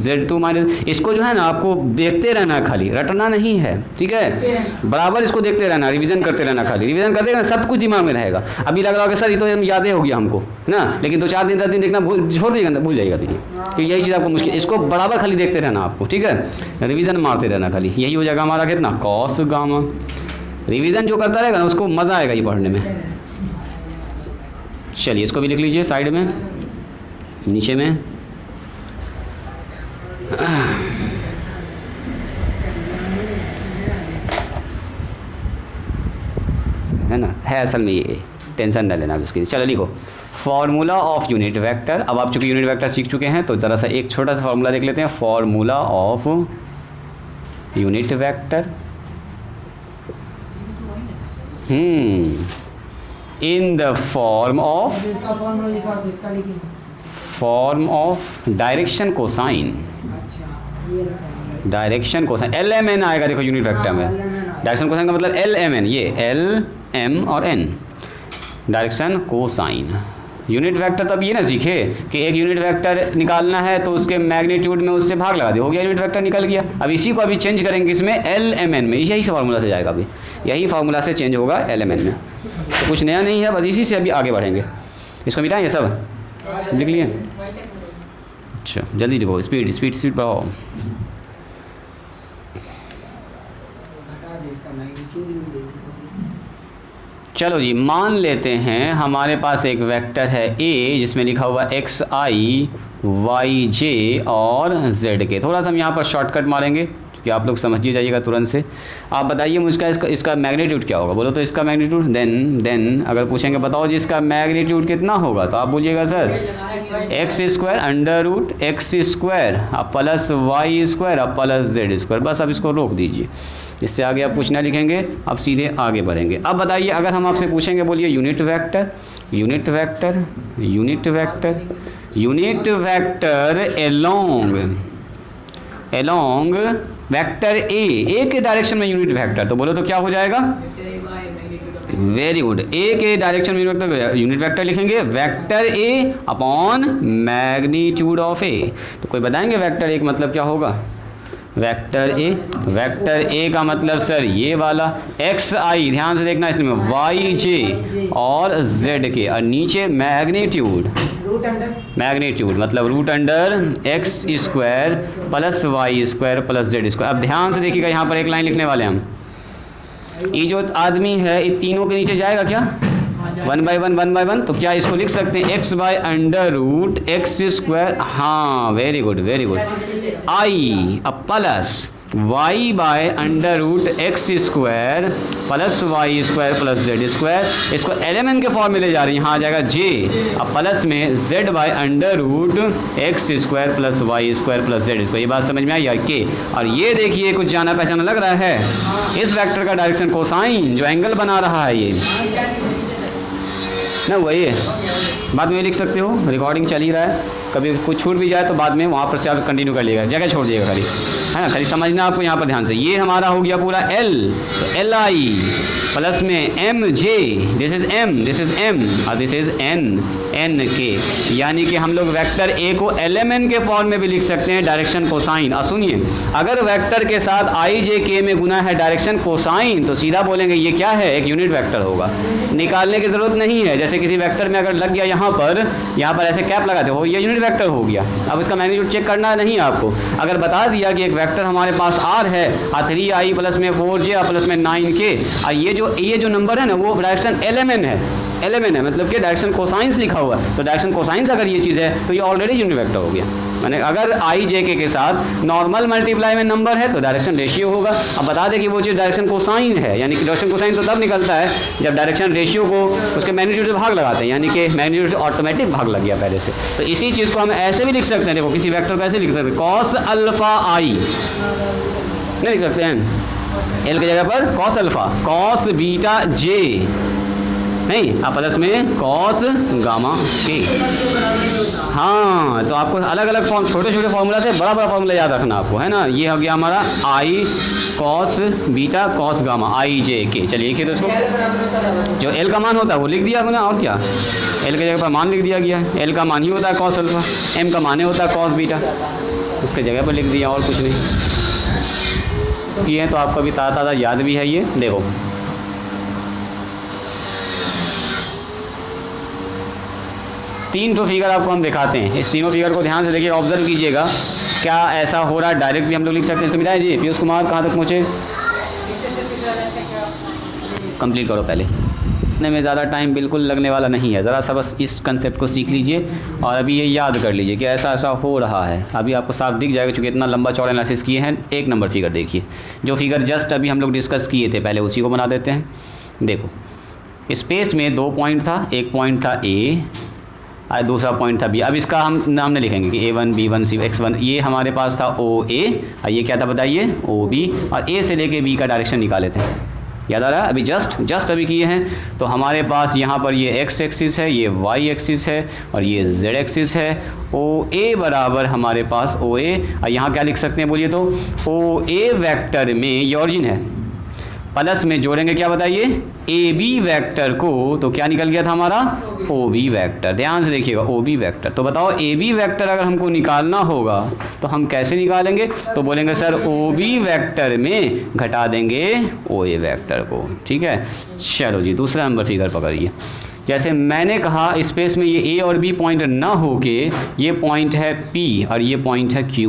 Z2 माइनस, इसको जो है ना आपको देखते रहना है, खाली रटना नहीं है, ठीक है, बराबर इसको देखते रहना, रिवीजन करते रहना, खाली रिवीजन करते रहना, सब कुछ दिमाग में रहेगा। अभी लग रहा होगा सर ये तो याद ही हो गया हमको ना, लेकिन 2-4 दिन 10 दिन देखना छोड़ दीजिएगा, भूल जाएगा तो यही चीज़ आपको मुश्किल, इसको बराबर खाली देखते रहना आपको, ठीक है, रिवीजन मारते रहना खाली, यही हो जाएगा हमारा कितना कॉस गामा। रिवीजन जो करता रहेगा ना उसको मज़ा आएगा ये पढ़ने में। चलिए इसको भी लिख लीजिए साइड में, नीचे में, है ना, है असल में ये, टेंशन न लेना उसकी। चलो लिखो फॉर्मूला ऑफ यूनिट वेक्टर। अब आप चूँकि यूनिट वेक्टर सीख चुके हैं तो ज़रा सा एक छोटा सा फॉर्मूला देख लेते हैं, formula of unit vector in the form of direction cosine, direction cosine, LMN आएगा देखो यूनिट वेक्टर में, डायरेक्शन कोसाइन का मतलब LMN, ये L M और N, direction cosine. Unit vector तब ये ना सीखे कि एक यूनिट वेक्टर निकालना है तो उसके मैग्नीट्यूड में उससे भाग लगा दे, हो गया यूनिट वेक्टर निकल गया। अब इसी को अभी चेंज करेंगे इसमें LMN में, यही से फार्मूला से जाएगा, अभी यही फार्मूला से चेंज होगा LMN में, तो कुछ नया नहीं है, बस इसी से अभी आगे बढ़ेंगे। इसको मिटाएंगे सब लिख लिए, अच्छा जल्दी लिखो, स्पीड स्पीड स्पीड बढ़ाओ। चलो जी मान लेते हैं हमारे पास एक वेक्टर है A जिसमें लिखा हुआ XI YJ और Z के। थोड़ा सा हम यहाँ पर शॉर्टकट मारेंगे कि आप लोग समझ ही जाइएगा तुरंत से। आप बताइए मुझका इसका मैग्नीट्यूड क्या होगा, बोलो तो इसका मैग्नीट्यूड, देन अगर पूछेंगे बताओ जी इसका मैग्नीट्यूड कितना होगा, तो आप बोलिएगा sir X square under root X square plus Y square plus Z square. बस अब इसको रोक दीजिए, इससे आगे आप कुछ ना लिखेंगे, अब सीधे आगे बढ़ेंगे। अब बताइए अगर हम आपसे पूछेंगे, बोलिए unit vector, unit vector, unit vector, unit vector along vector A के डायरेक्शन में यूनिट वेक्टर, तो बोलो तो क्या हो जाएगा, वेरी गुड, ए के डायरेक्शन में यूनिट वेक्टर लिखेंगे, vector A upon magnitude of A. तो कोई बताएंगे वेक्टर ए का मतलब क्या होगा, वेक्टर ए का मतलब सर ये वाला एक्स आई, ध्यान से देखना इसमें वाई जे और जेड के, और नीचे मैग्नीट्यूड मतलब root under X square plus Y square plus Z square. अब ध्यान से देखिएगा, यहाँ पर एक लाइन लिखने वाले हम, ये जो आदमी है ये तीनों के नीचे जाएगा क्या, 1 बाई 1, तो क्या इसको लिख सकते हैं X by under root X square, हाँ वेरी गुड आई, अब plus y by under root X square plus Y square plus Z square, इसको एलिमेंट के फॉर्म में ले जा रही है, यहाँ आ जाएगा j, अब प्लस में z by under root X square plus Y square plus Z square. ये बात समझ में आई है के? और ये देखिए कुछ जाना पहचाना लग रहा है, इस वेक्टर का डायरेक्शन कोसाइन जो एंगल बना रहा है ये ना, वही है। बाद में लिख सकते हो, रिकॉर्डिंग चल ही रहा है, कभी कुछ छूट भी जाए तो बाद में वहाँ पर से आप कंटिन्यू कर लीजिएगा, जगह छोड़ दीजिएगा खाली, है ना। खाली समझना आपको यहाँ पर ध्यान से। ये हमारा हो गया पूरा L, तो Li प्लस में Mj, this is M, this is M और दिस इज N के, यानी कि हम लोग वेक्टर A को एलिमेंट के फॉर्म में भी लिख सकते हैं डायरेक्शन कोसाइन। और सुनिए, अगर वेक्टर के साथ i j k में गुना है डायरेक्शन कोसाइन तो सीधा बोलेंगे ये क्या है, एक यूनिट वेक्टर होगा, निकालने की ज़रूरत नहीं है। जैसे किसी वेक्टर में अगर लग गया यहाँ पर ऐसे कैप लगाते हो, ये यूनिट वेक्टर हो गया। अब इसका मैग्नीट्यूड चेक करना नहीं है आपको। अगर बता दिया कि एक वेक्टर हमारे पास R है और 3i प्लस में 4j और प्लस में 9k, और ये जो नंबर है ना वो डायरेक्शन एलिमेंट है, मतलब कि डायरेक्शन कोसाइंस लिखा हुआ है, तो डायरेक्शन कोसाइंस अगर ये चीज़ है तो ये ऑलरेडी यूनिट वेक्टर हो गया। मैंने अगर i j k के साथ नॉर्मल मल्टीप्लाई में नंबर है तो डायरेक्शन रेशियो होगा। अब बता दें कि वो चीज़ डायरेक्शन कोसाइन है, यानी कि डायरेक्शन कोसाइन तो तब निकलता है जब डायरेक्शन रेशियो को उसके मैग्नीट्यूड से भाग लगाते हैं, यानी कि मैग्नीट्यूड से ऑटोमेटिक भाग लग गया पहले से। तो इसी चीज़ को हम ऐसे भी लिख सकते हैं, देखो किसी वेक्टर को ऐसे लिख सकते हैं, कॉस अल्फा i नहीं लिख सकते हैं, एल की जगह पर cos alpha, cos beta j नहीं, अब प्लस में कॉस गामा के। हाँ, तो आपको अलग अलग फॉर्म, छोटे छोटे फॉर्मूला से बड़ा बड़ा फॉर्मूला याद रखना आपको, है ना। ये हो गया हमारा i cos beta cos gamma i j k। चलिए लिखिए दोस्तों, जो एल का मान होता है वो लिख दिया हमने, और क्या, एल की जगह पर मान लिख दिया गया है। एल का मान ही होता है कॉस अल्फा, एम का मान ही होता है कॉस बीटा, उसके जगह पर लिख दिया, और कुछ नहीं किए हैं। तो आपको अभी ताज़ा याद भी है ये। देखो तीन तो फिगर आपको हम दिखाते हैं, इस तीनों फिगर को ध्यान से देखिए, ऑब्जर्व कीजिएगा क्या ऐसा हो रहा है। डायरेक्ट भी हम लोग लिख सकते हैं। सुमिता जी, पीयूष कुमार कहाँ तक पहुँचे? कंप्लीट करो पहले, इतने में ज़्यादा टाइम बिल्कुल लगने वाला नहीं है। ज़रा सा बस इस कंसेप्ट को सीख लीजिए और अभी ये याद कर लीजिए कि ऐसा ऐसा हो रहा है। अभी आपको साफ दिख जाएगा, चूँकि इतना लंबा चौड़ा एनालिसिस किए हैं। एक नंबर फिगर देखिए, जो फिगर जस्ट अभी हम लोग डिस्कस किए थे पहले, उसी को बना देते हैं। देखो स्पेस में 2 पॉइंट था, एक पॉइंट था A और दूसरा पॉइंट था B। अब इसका हम नाम नहीं लिखेंगे कि A1 B1 C X1, ये हमारे पास था OA और ये क्या था बताइए, OB, और A से लेके B का डायरेक्शन निकाले थे, याद आ रहा है? अभी जस्ट अभी किए हैं। तो हमारे पास यहाँ पर ये x एक्सिस है, ये y एक्सिस है और ये z एक्सिस है। OA बराबर हमारे पास OA, और यहाँ क्या लिख सकते हैं बोलिए तो, OA वेक्टर में ये ऑरिजिन है, प्लस में जोड़ेंगे क्या बताइए, AB वेक्टर को, तो क्या निकल गया था हमारा OB वेक्टर। ध्यान से देखिएगा, OB वेक्टर। तो बताओ AB वेक्टर अगर हमको निकालना होगा तो हम कैसे निकालेंगे? तो बोलेंगे सर OB वेक्टर में घटा देंगे OA वेक्टर को, ठीक है। चलो जी, दूसरा नंबर फिगर पकड़िए। जैसे मैंने कहा स्पेस में ये A और B पॉइंट ना होके ये पॉइंट है P और ये पॉइंट है Q।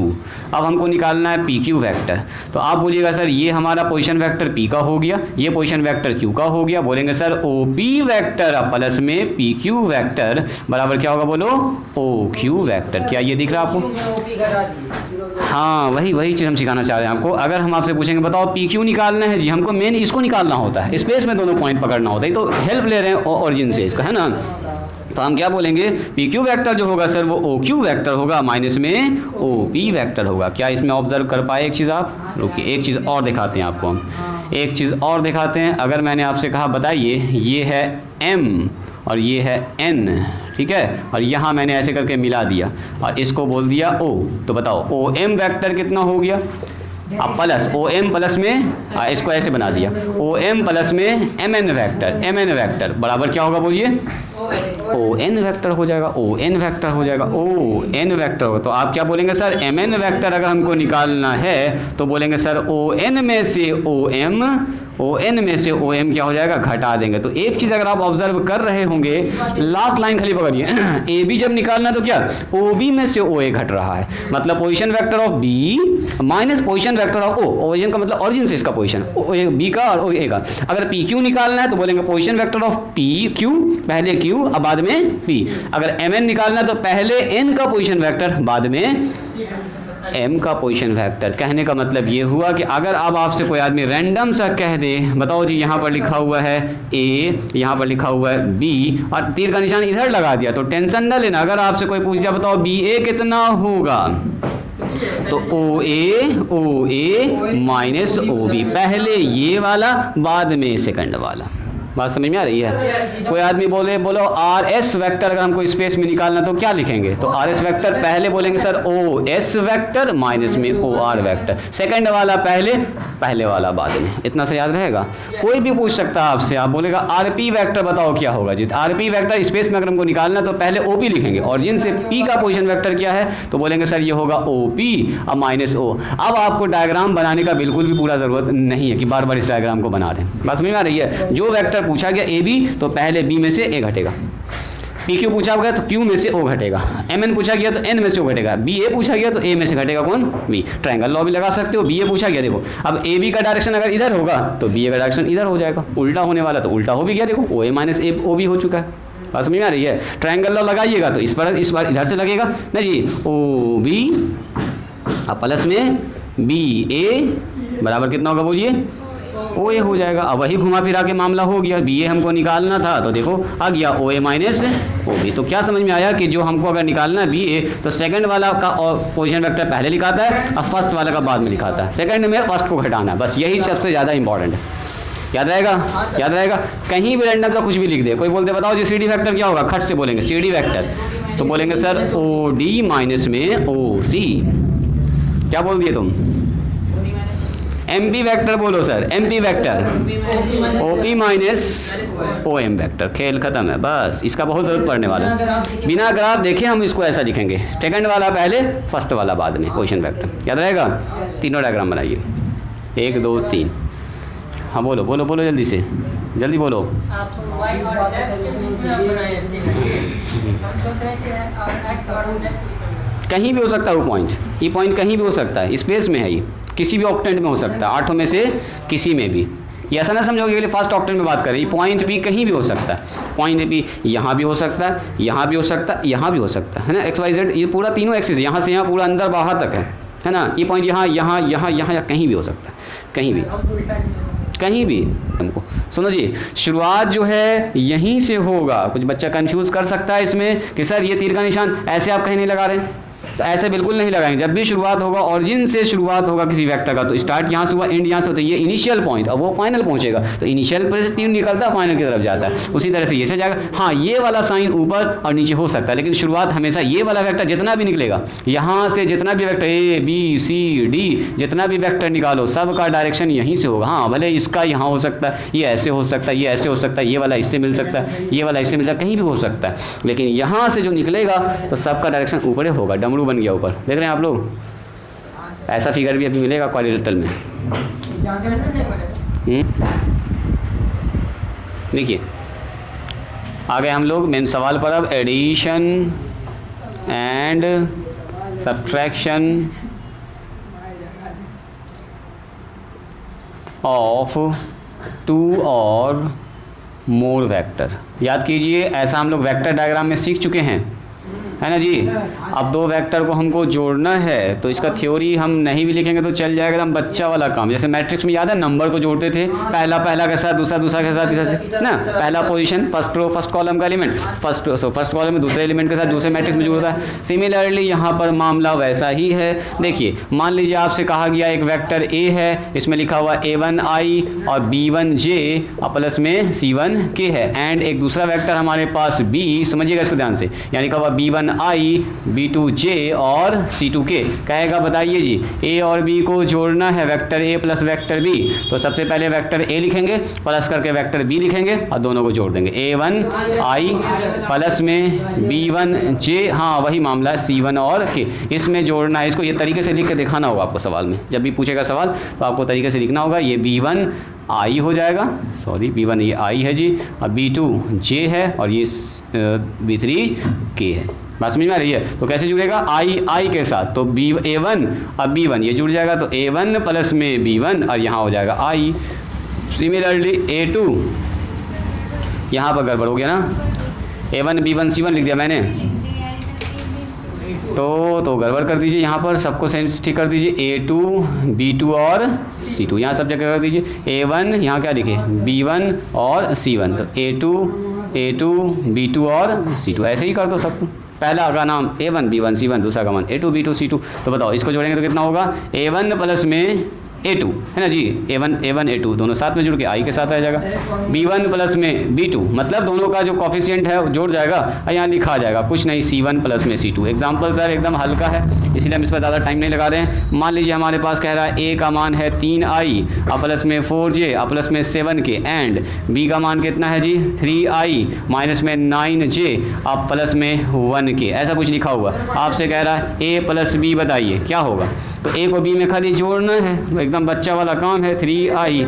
अब हमको निकालना है PQ वेक्टर। तो आप बोलिएगा सर ये हमारा पोजीशन वेक्टर P का हो गया, ये पोजीशन वेक्टर Q का हो गया। बोलेंगे सर OP वेक्टर प्लस में PQ वेक्टर बराबर क्या होगा बोलो, OQ वेक्टर। क्या ये दिख रहा है आपको? हाँ, वही चीज़ हम सिखाना चाह रहे हैं आपको। अगर हम आपसे पूछेंगे बताओ PQ निकालना है जी, हमको मेन इसको निकालना होता है, स्पेस में दोनों पॉइंट पकड़ना होता है, तो हेल्प ले रहे हैं ऑरिजिन से इसका, है ना। तो हम क्या बोलेंगे, PQ वेक्टर जो होगा सर वो OQ वेक्टर होगा माइनस में OP वेक्टर होगा। क्या इसमें ऑब्जर्व कर पाए एक चीज़ आप? रुकिए, एक चीज़ और दिखाते हैं आपको हम, एक चीज़ और दिखाते हैं। अगर मैंने आपसे कहा बताइए ये है M और ये है N, ठीक है, और यहाँ मैंने ऐसे करके मिला दिया और इसको बोल दिया O, तो बताओ OM वेक्टर कितना हो गया? अब प्लस OM प्लस में इसको ऐसे बना दिया, OM प्लस में MN वेक्टर बराबर क्या होगा बोलिए, ON वेक्टर हो जाएगा, ON वेक्टर हो जाएगा, ON वेक्टर होगा। तो आप क्या बोलेंगे सर, MN वेक्टर अगर हमको निकालना है तो बोलेंगे सर ON में से OM क्या हो जाएगा, घटा देंगे। तो एक चीज़ अगर आप ऑब्जर्व कर रहे होंगे, लास्ट लाइन खाली पकड़िए, AB जब निकालना तो क्या OB में से OA घट रहा है, मतलब position vector of B minus position vector of O। Origin का मतलब ऑरिजिन से इसका पोजीशन B का और A का। अगर PQ निकालना है तो बोलेंगे पोजीशन वेक्टर ऑफ PQ, पहले Q अब बाद में P। अगर MN निकालना है तो पहले N का पोजीशन वेक्टर बाद में एम का पोजीशन वेक्टर। कहने का मतलब ये हुआ कि अगर अब आपसे कोई आदमी रैंडम सा कह दे, बताओ जी यहाँ पर लिखा हुआ है ए, यहाँ पर लिखा हुआ है बी और तीर का निशान इधर लगा दिया, तो टेंशन न लेना। अगर आपसे कोई पूछ दिया बताओ बी ए कितना होगा, तो ओ ए माइनस ओ बी, पहले ये वाला बाद में सेकंड वाला। बात समझ में आ रही है? कोई आदमी बोलो आर एस वेक्टर अगर हमको स्पेस में निकालना तो क्या लिखेंगे, तो आर एस वेक्टर पहले बोलेंगे sir O S vector minus में ओ आर वेक्टर, सेकंड वाला पहले वाला बाद में। इतना से याद रहेगा। कोई भी पूछ सकता है आपसे, आप बोलेगा आर पी वेक्टर बताओ क्या होगा जी, आर पी वेक्टर स्पेस में अगर हमको निकालना तो पहले ओ पी लिखेंगे, और जिनसे पी का पोजिशन वेक्टर क्या है तो बोलेंगे सर ये होगा ओ पी और माइनस ओ। अब आपको डायग्राम बनाने का बिल्कुल भी पूरा ज़रूरत नहीं है कि बार बार इस डायग्राम को बना रहे हैं। बात समझ में आ रही है? जो वेक्टर पूछा गया ए बी तो पहले बी में से ए घटेगा, पी क्यू पूछा गया तो क्यू में से ओ घटेगा, एम एन पूछा गया तो एन में से ओ घटेगा, बी ए पूछा गया तो ए में से घटेगा कौन, बी। ट्रायंगल लॉ भी लगा सकते हो। बी ए पूछा गया, देखो अब ए बी का डायरेक्शन अगर इधर होगा तो बी ए का डायरेक्शन इधर हो जाएगा, उल्टा होने वाला तो उल्टा हो भी गया, देखो ओ ए माइनस ए ओ बी हो चुका है। बात समझ में आ रही है? ट्रायंगल लॉ लगाइएगा तो इस बार इधर से लगेगा ना जी, ओ बी प्लस में बी ए बराबर कितना होगा बोलिए, ओ ए हो जाएगा। अब वही घुमा फिरा के मामला हो गया, बी ए हमको निकालना था तो देखो आ गया ओ ए माइनस ओ बी। तो क्या समझ में आया कि जो हमको अगर निकालना है बी ए तो सेकंड वाला का और पोजीशन वेक्टर पहले लिखाता है और फर्स्ट वाला का बाद में लिखाता है, सेकंड में फर्स्ट को घटाना है, बस यही सबसे ज़्यादा इंपॉर्टेंट है। याद रहेगा? याद रहेगा? कहीं भी रैंडम सा कुछ भी लिख दे, कोई बोलते बताओ जी सी डी वेक्टर क्या होगा, खट से बोलेंगे सी डी वेक्टर, तो बोलेंगे सर ओ डी माइनस में ओ सी। क्या बोल दिए तुम? एम पी वैक्टर बोलो sir, M P vector O P minus O M vector. खेल खत्म है, बस इसका बहुत ज़रूरत पड़ने वाला है। बिना ग्राफ देखे हम इसको ऐसा लिखेंगे, सेकंड वाला पहले फर्स्ट वाला बाद में पोजीशन वैक्टर। याद रहेगा? तीनों डायग्राम बनाइए, 1 2 3। हाँ बोलो बोलो बोलो जल्दी से, जल्दी बोलो। कहीं भी हो सकता है वो पॉइंट, ये पॉइंट कहीं भी हो सकता है, स्पेस में है, ये किसी भी ऑक्टेंट में हो सकता है, 8 में से किसी में भी। ये ऐसा ना समझोगे कि फर्स्ट ऑक्टेंट में बात करें, ये पॉइंट भी कहीं भी हो सकता है। पॉइंट भी यहाँ भी हो सकता है, यहाँ भी हो सकता है, यहाँ भी हो सकता है ना, एक्स वाई जेड, ये पूरा तीनों एक्सिस है, यहाँ से यहाँ पूरा अंदर बाहर तक है ना। ये पॉइंट यहाँ यहाँ यहाँ यहाँ या कहीं भी हो सकता है, कहीं भी कहीं भी। हमको सुनो जी, शुरुआत जो है यहीं से होगा। कुछ बच्चा कंफ्यूज कर सकता है इसमें कि सर ये तीर का निशान ऐसे आप कहीं नहीं लगा रहे, तो ऐसे बिल्कुल नहीं लगाएंगे। जब भी शुरुआत होगा ऑरिजिन से शुरुआत होगा किसी वेक्टर का, तो स्टार्ट यहाँ से हुआ एंड यहाँ से होता है, ये इनिशियल पॉइंट, अब वो फाइनल पहुँचेगा, तो इनिशियल पर से तीर निकलता है फाइनल की तरफ जाता है, उसी तरह से ये से जाएगा। हाँ ये वाला साइन ऊपर और नीचे हो सकता है, लेकिन शुरुआत हमेशा ये वाला वेक्टर जितना भी निकलेगा, यहाँ से जितना भी vector A B C D जितना भी वेक्टर निकालो सब का डायरेक्शन यहीं से होगा। हाँ भले इसका यहाँ हो सकता है, ये ऐसे हो सकता है, ये ऐसे हो सकता है, ये वाला इससे मिल सकता है, ये वाला इससे मिल सकता है, कहीं भी हो सकता है, लेकिन यहाँ से जो निकलेगा तो सबका डायरेक्शन ऊपर ही होगा। डमरू बन गया ऊपर, देख रहे हैं आप लोग? ऐसा फिगर भी अभी मिलेगा क्वाड्रिलेटरल में। देखिए आ गए हम लोग मेन सवाल पर। अब एडिशन एंड सब्ट्रैक्शन ऑफ 2 और मोर वेक्टर। याद कीजिए ऐसा हम लोग वेक्टर डायग्राम में सीख चुके हैं, है ना जी। अब 2 वेक्टर को हमको जोड़ना है तो इसका थ्योरी हम नहीं भी लिखेंगे तो चल जाएगा, एकदम बच्चा वाला काम। जैसे मैट्रिक्स में याद है नंबर को जोड़ते थे, पहला के साथ दूसरा के साथ तीसरा से ना, पहला position first row first column का एलिमेंट, फर्स्ट कॉलम में दूसरे एलिमेंट के साथ दूसरे मैट्रिक्स में जोड़ता है। सिमिलरली यहाँ पर मामला वैसा ही है। देखिए मान लीजिए आपसे कहा गया एक वेक्टर ए है, इसमें लिखा हुआ a1i और b1j और प्लस में c1k है, एंड एक दूसरा वेक्टर हमारे पास b, समझिएगा इसको ध्यान से, यानी लिखा हुआ b1i b2j और c2k। कहेगा बताइए जी a और b को जोड़ना है, vector a plus vector b, तो सबसे पहले वेक्टर a लिखेंगे प्लस करके वेक्टर b लिखेंगे और दोनों को जोड़ देंगे, a1i प्लस में b1j, हाँ वही मामला है c1 और k, इसमें जोड़ना है। इसको ये तरीके से लिख के दिखाना होगा आपको सवाल में, जब भी पूछेगा सवाल तो आपको तरीके से लिखना होगा। ये b1i हो जाएगा, सॉरी b1 ये i है जी, और b2j है और ये b3k है। बात समझ में आ रही है? तो कैसे जुड़ेगा? आई के साथ, तो a1 और b1 ये जुड़ जाएगा, तो a1 प्लस में b1 और यहाँ हो जाएगा i। सिमिलरली a2, यहाँ पर गड़बड़ हो गया ना, a1 b1 c1 लिख दिया मैंने, तो गड़बड़ कर दीजिए, यहाँ पर सबको सेंस ठीक कर दीजिए, A2 B2 और C2, यहाँ सब जगह कर दीजिए। A1 यहाँ क्या लिखे, B1 और C1, तो A2 B2 और C2, ऐसे ही कर दो सब। पहला का नाम A1 B1 C1, दूसरा का मान A2 B2 C2। तो बताओ इसको जोड़ेंगे तो कितना होगा, A1 प्लस में A2 है ना जी, A1 A2 दोनों साथ में जुड़ के I के साथ आ जाएगा। B1 प्लस में B2, मतलब दोनों का जो कॉफिशिएंट है जोड़ जाएगा और यहाँ लिखा आ जाएगा कुछ नहीं, C1 प्लस में C2। एग्जाम्पल सर एकदम हल्का है इसलिए हम इस पर ज़्यादा टाइम नहीं लगा रहे हैं। मान लीजिए हमारे पास कह रहा है A का मान है 3I और प्लस में 4J और प्लस में 7K, एंड B का मान कितना है जी 3I माइनस में 9J और प्लस में 1K, ऐसा कुछ लिखा हुआ। आपसे कह रहा है A प्लस B बताइए क्या होगा, तो A को B में खाली जोड़ना है, एकदम बच्चा वाला काम है। 3I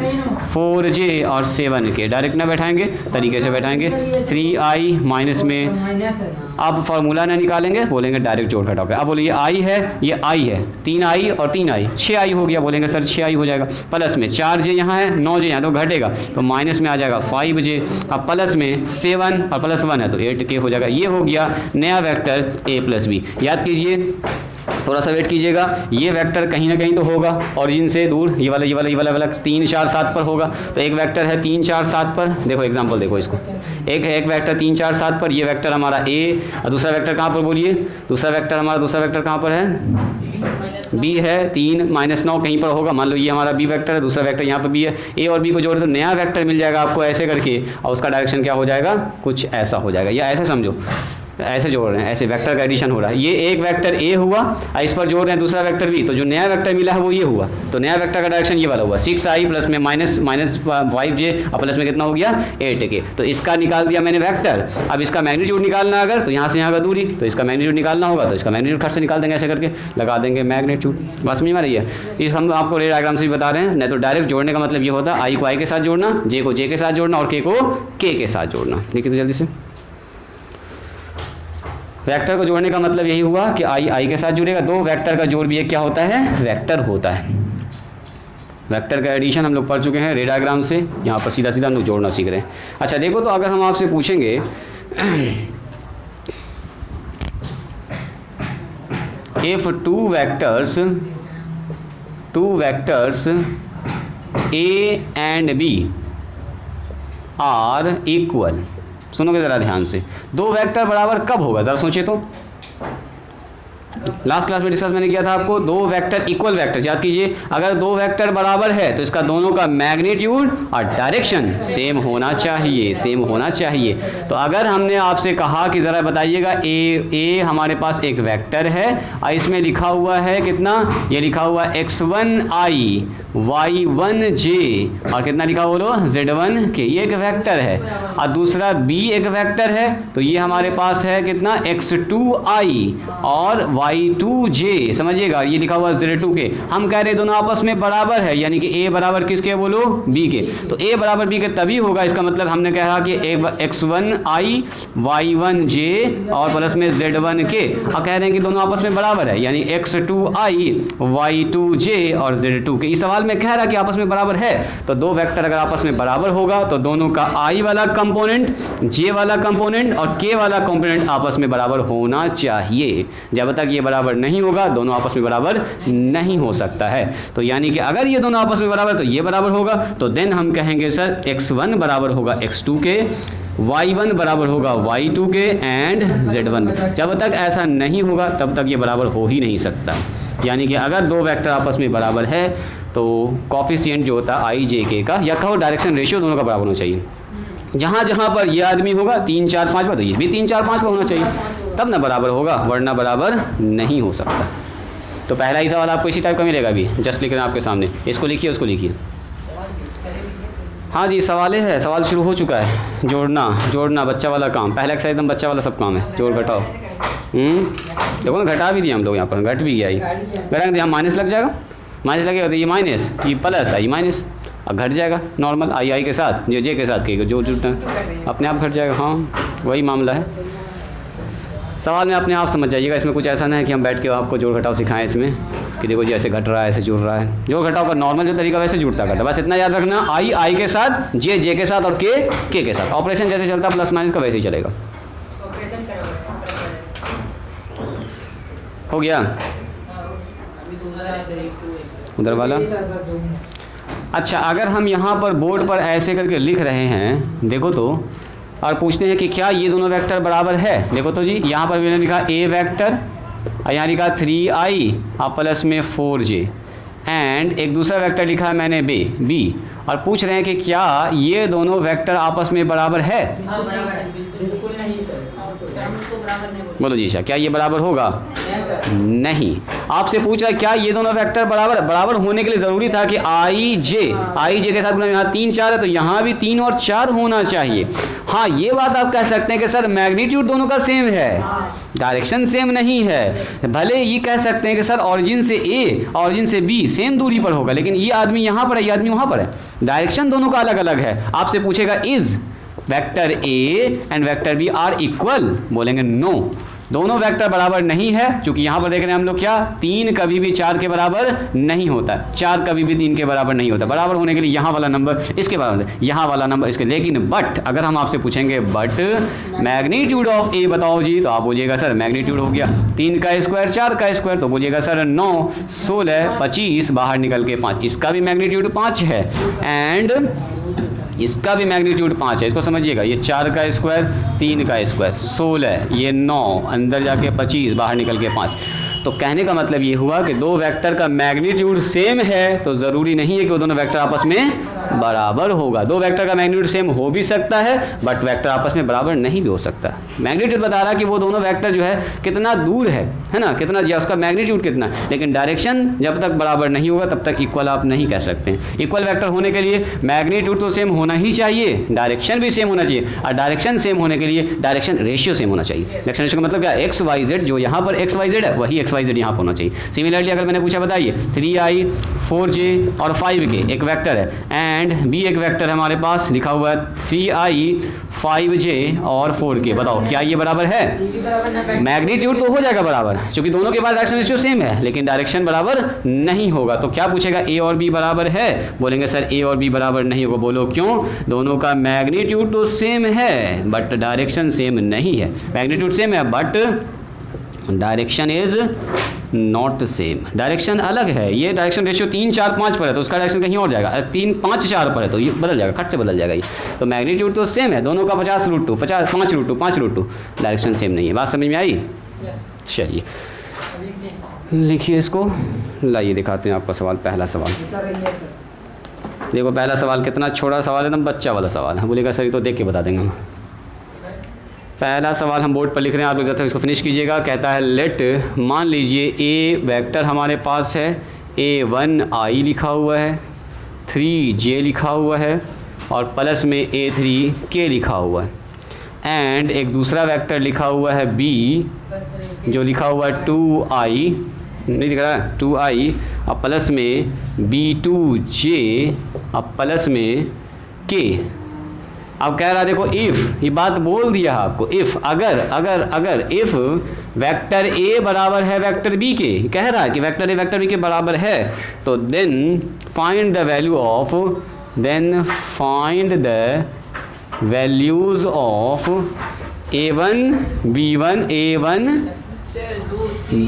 4J और 7K, डायरेक्ट ना बैठाएंगे, तरीके से बैठाएंगे। 3I माइनस में अब फार्मूला ना निकालेंगे, बोलेंगे डायरेक्ट जोड़ घटाओ के। अब बोलिए I है, ये I है, 3I और 3I 6I हो गया, बोलेंगे सर 6I हो जाएगा। प्लस में 4J यहाँ है, 9J यहाँ, तो घटेगा तो माइनस में आ जाएगा 5J, अब प्लस में 7 और प्लस 1 है तो 8K हो जाएगा। ये हो गया नया वेक्टर A प्लस B। याद कीजिए, थोड़ा सा वेट कीजिएगा, ये वेक्टर कहीं ना कहीं तो होगा ओरिजिन से दूर, ये वाला 3 4 7 पर होगा। तो एक वेक्टर है 3 4 7 पर, देखो एग्जांपल देखो इसको, एक वेक्टर 3 4 7 पर, ये वेक्टर हमारा A, और दूसरा वेक्टर कहाँ पर बोलिए, दूसरा वेक्टर कहाँ पर है, B है, 3 माइनस 9 कहीं पर होगा। मान लो ये हमारा B वेक्टर है, दूसरा वेक्टर यहाँ पर B है। A और B को जोड़े तो नया वेक्टर मिल जाएगा आपको ऐसे करके, और उसका डायरेक्शन क्या हो जाएगा, कुछ ऐसा हो जाएगा। या ऐसे समझो, ऐसे जोड़ रहे हैं, ऐसे वेक्टर का एडिशन हो रहा है। ये एक वेक्टर A हुआ और इस पर जोड़ रहे हैं दूसरा वेक्टर B, तो जो नया वेक्टर मिला है वो ये हुआ। तो नया वेक्टर का डायरेक्शन ये वाला हुआ, 6I प्लस में माइनस 5J और प्लस में कितना हो गया 8K। तो इसका निकाल दिया मैंने वेक्टर। अब इसका मैग्नीट्यूड निकालना अगर, तो यहाँ से यहाँ का दूरी, तो इसका मैग्नीट्यूड निकालना होगा, तो इसका मैग्नीट्यूड खट से निकाल देंगे, ऐसे करके लगा देंगे मैग्नीट्यूड। बस समझ में आ रही है, इस हम आपको रे डायग्राम से भी बता रहे हैं। नहीं तो डायरेक्ट जोड़ने का मतलब ये होता है I को I के साथ जोड़ना, J को J के साथ जोड़ना और K को K के साथ जोड़ना। देखिए तो जल्दी से, वेक्टर को जोड़ने का मतलब यही हुआ कि I के साथ जुड़ेगा, दो वेक्टर का जोड़ भी एक क्या होता है, वेक्टर होता है। वेक्टर का एडिशन हम लोग पढ़ चुके हैं रे डायग्राम से, यहाँ पर सीधा सीधा हम लोग जोड़ना सीख रहे हैं। अच्छा देखो, तो अगर हम आपसे पूछेंगे if two vectors A and B are equal, सुनोगे ज़रा ध्यान से, दो वेक्टर बराबर कब होगा, ज़रा सोचिए तो। लास्ट क्लास में डिस्कस मैंने किया था आपको, दो वेक्टर इक्वल वेक्टर, याद कीजिए, अगर दो वेक्टर बराबर है तो इसका दोनों का मैग्नीट्यूड और डायरेक्शन सेम होना चाहिए। तो अगर हमने आपसे कहा कि ज़रा बताइएगा A हमारे पास एक वेक्टर है और इसमें लिखा हुआ है कितना, ये लिखा हुआ X1I Y1J और कितना लिखा बोलो Z1K, ये एक वेक्टर है। और दूसरा B एक वेक्टर है, तो ये हमारे पास है कितना X2I और Y2J, समझिएगा, ये लिखा हुआ Z2K। हम कह रहे दोनों आपस में बराबर है, यानी कि A बराबर किसके बोलो, B के। तो A बराबर B के तभी होगा, इसका मतलब हमने कहा कि X1I Y1J और प्लस में Z1K, और कह रहे हैं कि दोनों आपस में बराबर है, यानी X2I Y2J और Z2K। इस सवाल में कह रहा कि आपस में बराबर है, तो दो वेक्टर अगर आपस में बराबर होगा तो दोनों का I वाला कंपोनेंट, J वाला कंपोनेंट और K वाला कंपोनेंट आपस में बराबर होना चाहिए। जब तक ये बराबर नहीं होगा दोनों आपस में बराबर नहीं हो सकता है। तो यानी कि अगर ये दोनों आपस में बराबर तो ये बराबर होगा, तो देन हम कहेंगे सर X1 बराबर होगा X2 के, Y1 बराबर होगा Y2 के एंड Z1। जब तक ऐसा नहीं होगा तब तक ये बराबर हो ही नहीं सकता। यानी कि अगर दो वेक्टर आपस में बराबर है तो कॉफिशिएंट जो होता है I J K का, या कहो डायरेक्शन रेशियो, दोनों का बराबर होना चाहिए। जहाँ जहाँ पर ये आदमी होगा 3 4 5 पर, तो ये भी 3 4 5 पर होना चाहिए, तब ना बराबर होगा, वरना बराबर नहीं हो सकता। तो पहला ही सवाल आपको इसी टाइप का मिलेगा, अभी जस्ट लिख रहे हैं आपके सामने, इसको लिखिए उसको लिखिए। हाँ जी, सवाल शुरू हो चुका है। जोड़ना बच्चा वाला काम, पहला एक्सरसाइज एकदम बच्चा वाला सब काम है, जोड़ घटाओ। देखो ना, घटा भी दिया हम लोग, यहाँ पर घट भी गया, घटाएंगे यहाँ माइनस लग जाएगा, माइनस लगेगा तो ये माइनस, ये प्लस I माइनस, अब घट जाएगा नॉर्मल I के साथ, J के साथ K जो जुड़ता है अपने आप घट जाएगा। हाँ वही मामला है, सवाल में अपने आप समझ जाइएगा। इसमें कुछ ऐसा नहीं है कि हम बैठ के आपको जोड़ घटाव सिखाएं इसमें, कि देखो जी ऐसे घट रहा है, ऐसे जुड़ रहा है। जोड़ घटाव का नॉर्मल जो तरीका वैसे जुड़ता घटा, बस इतना याद रखना, I के साथ, J के साथ और K के साथ। ऑपरेशन जैसे चलता प्लस माइनस का वैसे ही चलेगा। हो गया उधर वाला। अच्छा, अगर हम यहाँ पर बोर्ड पर ऐसे करके लिख रहे हैं, देखो तो, और पूछते हैं कि क्या ये दोनों वेक्टर बराबर है, देखो तो जी, यहाँ पर मैंने लिखा ए वेक्टर और यहाँ लिखा 3i और प्लस में 4j, एंड एक दूसरा वेक्टर लिखा है मैंने बी, और पूछ रहे हैं कि क्या ये दोनों वेक्टर आपस में बराबर है। बिल्कुल नहीं सर, बोलो जी क्या ये बराबर होगा? नहीं। आपसे पूछ रहा है क्या ये दोनों वेक्टर बराबर होने के लिए ज़रूरी था कि आई जे के साथ गुना, यहाँ 3 4 है तो यहाँ भी 3 और 4 होना चाहिए। हाँ, ये बात आप कह सकते हैं कि सर मैग्नीट्यूड दोनों का सेम है, डायरेक्शन सेम नहीं है। भले ये कह सकते हैं कि सर ऑरिजिन से ए ऑरिजिन से बी सेम दूरी पर होगा, लेकिन ये आदमी यहाँ पर है, ये आदमी वहाँ पर है, डायरेक्शन दोनों का अलग अलग है। आपसे पूछेगा is vector A and vector B are equal, बोलेंगे नो, दोनों वेक्टर बराबर नहीं है, क्योंकि यहाँ पर देख रहे हैं हम लोग क्या 3 कभी भी 4 के बराबर नहीं होता, 4 कभी भी 3 के बराबर नहीं होता। बराबर होने के लिए यहाँ वाला नंबर इसके बराबर, यहाँ वाला नंबर इसके, लेकिन बट अगर हम आपसे पूछेंगे बट मैग्नीट्यूड ऑफ ए बताओ जी, तो आप बोलिएगा सर मैग्नीट्यूड हो गया 3 का स्क्वायर 4 का स्क्वायर, तो बोलिएगा सर 9 16 25 बाहर निकल के 5, इसका भी मैग्नीट्यूड 5 है एंड इसका भी मैग्नीट्यूड 5 है। इसको समझिएगा, ये 4 का स्क्वायर 3 का स्क्वायर 16, ये 9 अंदर जाके 25 बाहर निकल के 5। तो कहने का मतलब ये हुआ कि दो वेक्टर का मैग्नीट्यूड सेम है तो ज़रूरी नहीं है कि वो दोनों वेक्टर आपस में बराबर होगा। दो वेक्टर का मैग्नीट्यूड सेम हो भी सकता है बट वेक्टर आपस में बराबर नहीं भी हो सकता। मैग्नीट्यूड बता रहा कि वो दोनों वेक्टर जो है कितना दूर है ना, कितना या उसका मैग्नीट्यूड कितना, लेकिन डायरेक्शन जब तक बराबर नहीं होगा तब तक इक्वल आप नहीं कह सकते। इक्वल वेक्टर होने के लिए मैग्नीट्यूड तो सेम होना ही चाहिए, डायरेक्शन भी सेम होना चाहिए, और डायरेक्शन सेम होने के लिए डायरेक्शन रेशियो सेम होना चाहिए। डायरेक्शन रेशियो का मतलब क्या, एक्स वाई जेड, जो यहाँ पर एक्स वाई जेड है वही एक्स वाई जेड यहाँ पर होना चाहिए। सिमिलरली अगर मैंने पूछा बताइए 3i 4j और 5k एक वेक्टर है एंड b एक वेक्टर है हमारे पास लिखा हुआ है 3i 5j और 4k, बताओ क्या ये बराबर है? मैग्नीट्यूड तो हो जाएगा बराबर क्योंकि दोनों के पास डायरेक्शन रेशियो सेम है, लेकिन डायरेक्शन बराबर नहीं होगा। तो क्या पूछेगा, a और b बराबर है? बोलेंगे सर a और b बराबर नहीं होगा। बोलो क्यों? दोनों का मैग्नीट्यूड तो सेम है बट डायरेक्शन सेम नहीं है। मैग्नीट्यूड सेम है but direction is not same, direction अलग है। ये डायरेक्शन रेशियो 3 4 5 पर है तो उसका डायरेक्शन कहीं और जाएगा, 3 5 4 पर है तो ये बदल जाएगा, खट से बदल जाएगा ये। तो मैग्नीट्यूड तो सेम है, दोनों का 50√2 50 5√2 डायरेक्शन सेम नहीं है। बात समझ में आई? चलिए लिखिए इसको, लाइए दिखाते हैं आपका सवाल। पहला सवाल देखो, पहला सवाल कितना छोटा सवाल है, एकदम बच्चा वाला सवाल है। बोलेगा सर ये तो देख के बता देंगे हम। पहला सवाल हम बोर्ड पर लिख रहे हैं, आप लोग जब तक इसको फिनिश कीजिएगा। कहता है लेट, मान लीजिए ए वेक्टर हमारे पास है, a1i लिखा हुआ है, 3j लिखा हुआ है और प्लस में a3k लिखा हुआ है, एंड एक दूसरा वेक्टर लिखा हुआ है b जो लिखा हुआ है 2i, नहीं दिख रहा है 2i और प्लस में b2j और प्लस में k। अब कह रहा देखो इफ़, ये बात बोल दिया आपको, इफ़ अगर इफ़ वेक्टर ए बराबर है वेक्टर बी के, कह रहा है कि वेक्टर ए वेक्टर बी के बराबर है, तो then find the values of a1 b1 a1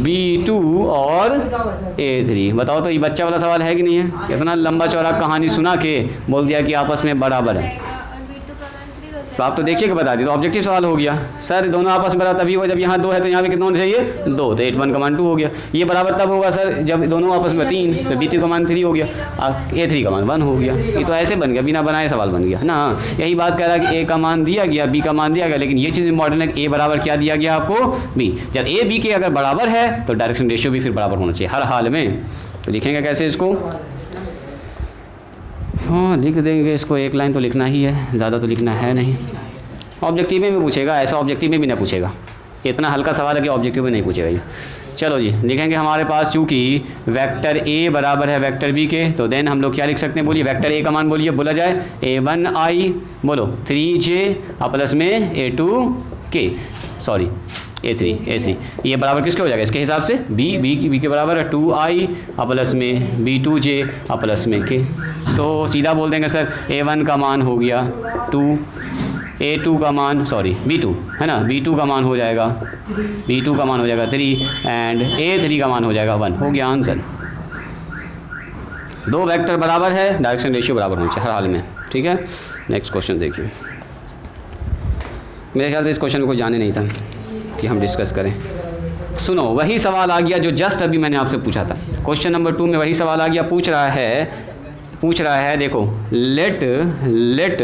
b2 और a3। बताओ तो ये बच्चा वाला सवाल है कि नहीं है? कितना लंबा चौड़ा कहानी सुना के बोल दिया कि आपस में बराबर है। तो आप तो देखिए कि बता दी, तो ऑब्जेक्टिव सवाल हो गया। सर दोनों आपस में बराबर तभी हुआ जब यहाँ 2 है तो यहाँ भी कितना होना चाहिए 2, तो 8 1 का मान 2 हो गया। ये बराबर तब होगा सर जब दोनों आपस में 3, तो b2 का मान 3 हो गया, a3 का मान 1 हो गया। ये तो ऐसे बन गया, बिना बनाए सवाल बन गया ना। यही बात कह रहा है कि a का मान दिया गया, b का मान दिया गया, लेकिन ये चीज़ इंपॉर्टेंट है कि a बराबर क्या दिया गया आपको, b। जब a b के अगर बराबर है तो डायरेक्शन रेशियो भी फिर बराबर होना चाहिए हर हाल में। तो लिखेंगे कैसे इसको? हाँ लिख देंगे इसको, एक लाइन तो लिखना ही है, ज़्यादा तो लिखना है नहीं। ऑब्जेक्टिव में भी पूछेगा, ऐसा ऑब्जेक्टिव में भी ना पूछेगा, इतना हल्का सवाल है कि ऑब्जेक्टिव में नहीं पूछेगा ये। चलो जी लिखेंगे हमारे पास चूँकि वेक्टर ए बराबर है वेक्टर बी के, तो देन हम लोग क्या लिख सकते हैं? बोलिए वेक्टर ए का मान बोलिए, बोला जाए a1i बोलो 3j और प्लस में a2k सॉरी a3 ये बराबर किसके हो जाएगा इसके हिसाब से? b के बराबर है 2i और प्लस में b2j और प्लस में k। तो सीधा बोल देंगे सर a1 का मान हो गया 2, A2 का मान B2 है ना, B2 का मान हो जाएगा B2 का मान हो जाएगा 3 एंड A3 का मान हो जाएगा 1। हो गया आंसर। दो वेक्टर बराबर है, डायरेक्शन रेशियो बराबर होना चाहिए हर हाल में, ठीक है। नेक्स्ट क्वेश्चन देखिए। मेरे ख्याल से इस क्वेश्चन को जाने नहीं था कि हम डिस्कस करें। सुनो, वही सवाल आ गया जो जस्ट अभी मैंने आपसे पूछा था। क्वेश्चन नंबर 2 में वही सवाल आ गया। पूछ रहा है देखो, लेट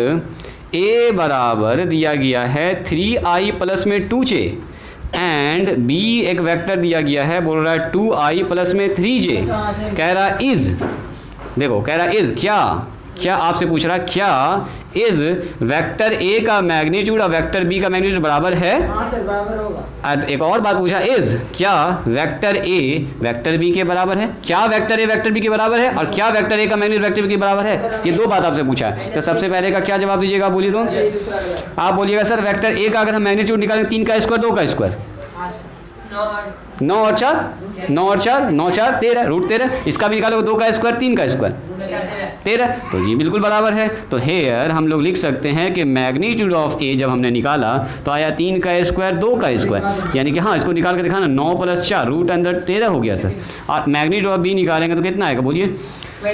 A बराबर दिया गया है 3i प्लस में 2j एंड B एक वेक्टर दिया गया है, बोल रहा है 2i प्लस में 3j। कह रहा इज, देखो कह रहा इज क्या आपसे पूछ रहा है, क्या इज वेक्टर A का मैग्नीट्यूड और वेक्टर B का मैग्नीट्यूड बराबर है? हाँ सर, बराबर होगा। और एक और बात पूछा, इज क्या वेक्टर A वेक्टर B के बराबर है? क्या वेक्टर A वेक्टर B के बराबर है और क्या वेक्टर A का मैग्नीट्यूड वेक्टर B के बराबर है? ये दो बात आपसे पूछा है। तो सबसे पहले का क्या जवाब दीजिएगा, बोलिए तो। आप बोलिएगा सर वेक्टर A का अगर हम मैग्नीट्यूड निकालें 3 का स्क्वायर 2 का स्क्वायर, 9 और 4 13 √13, इसका भी निकालो 2 का स्क्वायर 3 का स्क्वायर 13, तो ये बिल्कुल बराबर है। तो हेयर हम लोग लिख सकते हैं कि मैग्नीट्यूड ऑफ A जब हमने निकाला तो आया 3 का स्क्वायर 2 का स्क्वायर, यानी कि हाँ इसको निकाल के दिखाना 9 + 4 √13 हो गया सर। और मैग्नीट्यूड ऑफ B निकालेंगे तो कितना आएगा बोलिए,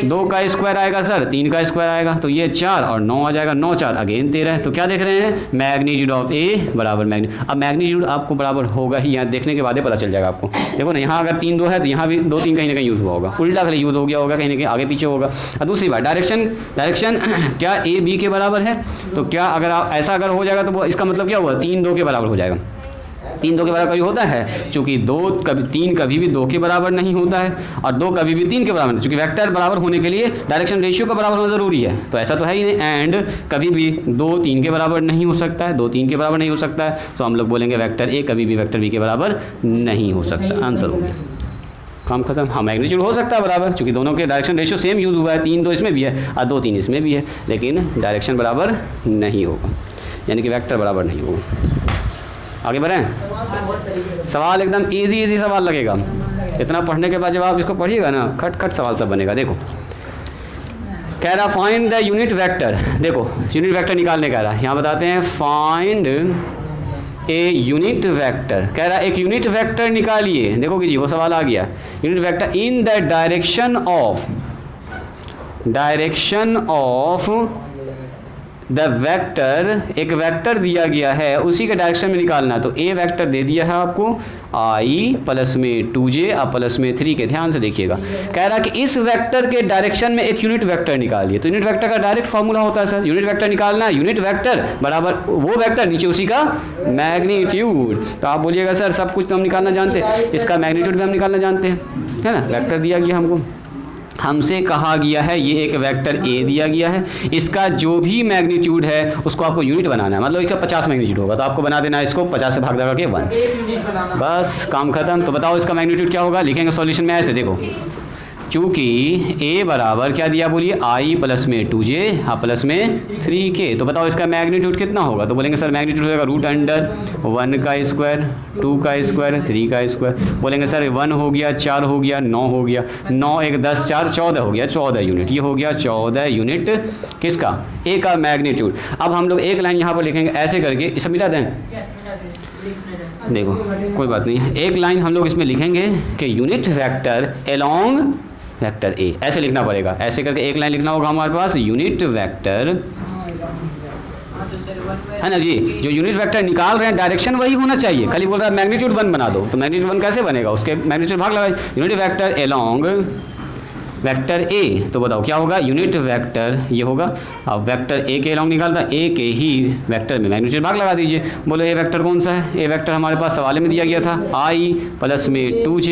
2 का स्क्वायर आएगा सर, 3 का स्क्वायर आएगा, तो ये 4 और 9 आ जाएगा, 9 4 अगेन 13। तो क्या देख रहे हैं, मैग्नीट्यूड ऑफ A बराबर मैग्नीट्यूड। अब मैग्नीट्यूड आपको बराबर होगा ही, यहाँ देखने के बाद ही पता चल जाएगा आपको। देखो ना, यहाँ अगर 3 2 है तो यहाँ भी 2 3 कहीं ना कहीं यूज़ हुआ होगा, उल्टा खाली यूज़ हो गया होगा, कहीं ना कहीं आगे पीछे होगा। और दूसरी बात डायरेक्शन क्या A B के बराबर है? तो क्या अगर आप ऐसा अगर हो जाएगा तो वो इसका मतलब क्या हुआ, 3 2 के बराबर हो जाएगा। 3 2 के बराबर कभी होता है, चूँकि 3 कभी भी 2 के बराबर नहीं होता है और 2 कभी भी 3 के बराबर नहीं, चूँकि वेक्टर बराबर होने के लिए डायरेक्शन रेशियो का बराबर होना ज़रूरी है, तो ऐसा तो है ही नहीं। एंड कभी भी 2 3 के बराबर नहीं हो सकता है, 2 3 के बराबर नहीं हो सकता है, तो हम लोग बोलेंगे वेक्टर A कभी भी वेक्टर B के बराबर नहीं हो सकता। आंसर हो गया, काम खत्म। हाँ मैग्नीट्यूड हो सकता है बराबर, क्योंकि दोनों के डायरेक्शन रेशियो सेम यूज़ हुआ है, 3 2 इसमें भी है और 2 3 इसमें भी है, लेकिन डायरेक्शन बराबर नहीं होगा, यानी कि वेक्टर बराबर नहीं होगा। आगे बढ़ें। सवाल एकदम इजी सवाल लगेगा, इतना पढ़ने के बाद जब आप इसको पढ़िएगा ना, खट सवाल सब बनेगा। देखो कह रहा फाइंड द यूनिट वेक्टर, देखो यूनिट वेक्टर निकालने कह रहा है, यहाँ बताते हैं फाइंड ए यूनिट वेक्टर। कह रहा एक यूनिट वेक्टर निकालिए, देखो कि जी वो सवाल आ गया, unit vector in the direction of the vector, एक वेक्टर दिया गया है उसी के डायरेक्शन में निकालना। तो ए वेक्टर दे दिया है आपको i प्लस में 2j और प्लस में 3 के, ध्यान से देखिएगा। कह रहा कि इस वेक्टर के डायरेक्शन में एक यूनिट वेक्टर निकालिए। तो यूनिट वेक्टर का डायरेक्ट फॉर्मूला होता है सर, यूनिट वेक्टर निकालना, यूनिट वेक्टर बराबर वो वेक्टर नीचे उसी का मैग्नीट्यूड। तो आप बोलिएगा सर सब कुछ तो हम निकालना जानते हैं, इसका मैग्नीट्यूड भी हम निकालना जानते हैं, है ना। वेक्टर दिया गया हमको, हमसे कहा गया है ये एक वेक्टर A दिया गया है, इसका जो भी मैग्नीट्यूड है उसको आपको यूनिट बनाना है, मतलब इसका 50 मैग्नीट्यूड होगा तो आपको बना देना है इसको 50 से भाग करके 1, बस काम खत्म। तो बताओ इसका मैग्नीट्यूड क्या होगा, लिखेंगे सॉल्यूशन में ऐसे, देखो चूँकि A बराबर क्या दिया बोलिए, i प्लस में 2j हाँ प्लस में 3k, तो बताओ इसका मैग्नीट्यूड कितना होगा। तो बोलेंगे सर मैग्नीट्यूड होगा √1 का स्क्वायर, 2 का स्क्वायर, 3 का स्क्वायर। बोलेंगे सर 1 हो गया, 4 हो गया, 9 हो गया, 9 1 10 4 14 हो गया, 14 यूनिट। ये हो गया 14 यूनिट किसका, A का मैग्नीट्यूड। अब हम लोग एक लाइन यहाँ पर लिखेंगे ऐसे करके, इसे मिटा दें, देखो कोई बात नहीं है, एक लाइन हम लोग इसमें लिखेंगे कि unit vector along vector A, ऐसे लिखना पड़ेगा, ऐसे करके एक लाइन लिखना होगा हमारे पास, यूनिट वेक्टर है ना जी। जो यूनिट वेक्टर निकाल रहे हैं डायरेक्शन वही होना चाहिए, खाली बोल रहा है मैग्नीट्यूड 1 बना दो, तो मैग्नीट्यूड 1 कैसे बनेगा, उसके मैग्नीट्यूड भाग लगाए, unit vector along vector A। तो बताओ क्या होगा, यूनिट वेक्टर ये होगा। अब वेक्टर A के एलोंग निकालता, A के ही वेक्टर में मैग्नीट्यूड भाग लगा दीजिए। बोलो A वेक्टर कौन सा है, A वेक्टर हमारे पास सवाल में दिया गया था, i प्लस में 2j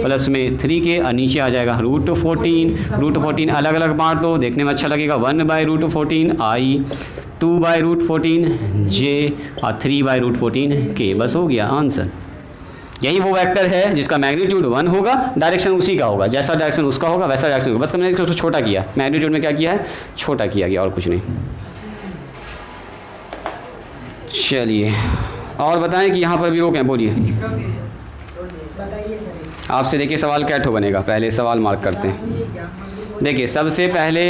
प्लस में 3k और नीचे आ जाएगा √14 अलग अलग बांट दो, देखने में अच्छा लगेगा, 1/√14 i, 2/√14 j और 3/√14 k, बस हो गया आंसर। यही वो वेक्टर है जिसका मैग्नीट्यूड 1 होगा, डायरेक्शन उसी का होगा, जैसा डायरेक्शन उसका होगा वैसा डायरेक्शन होगा, बस मैंने उसको छोटा किया, मैग्नीट्यूड में क्या किया है, छोटा किया गया और कुछ नहीं। चलिए और बताएं कि यहाँ पर भी रोकें, बोलिए आपसे। देखिए सवाल क्या ठो बनेगा, पहले सवाल मार्क करते हैं। देखिए सबसे पहले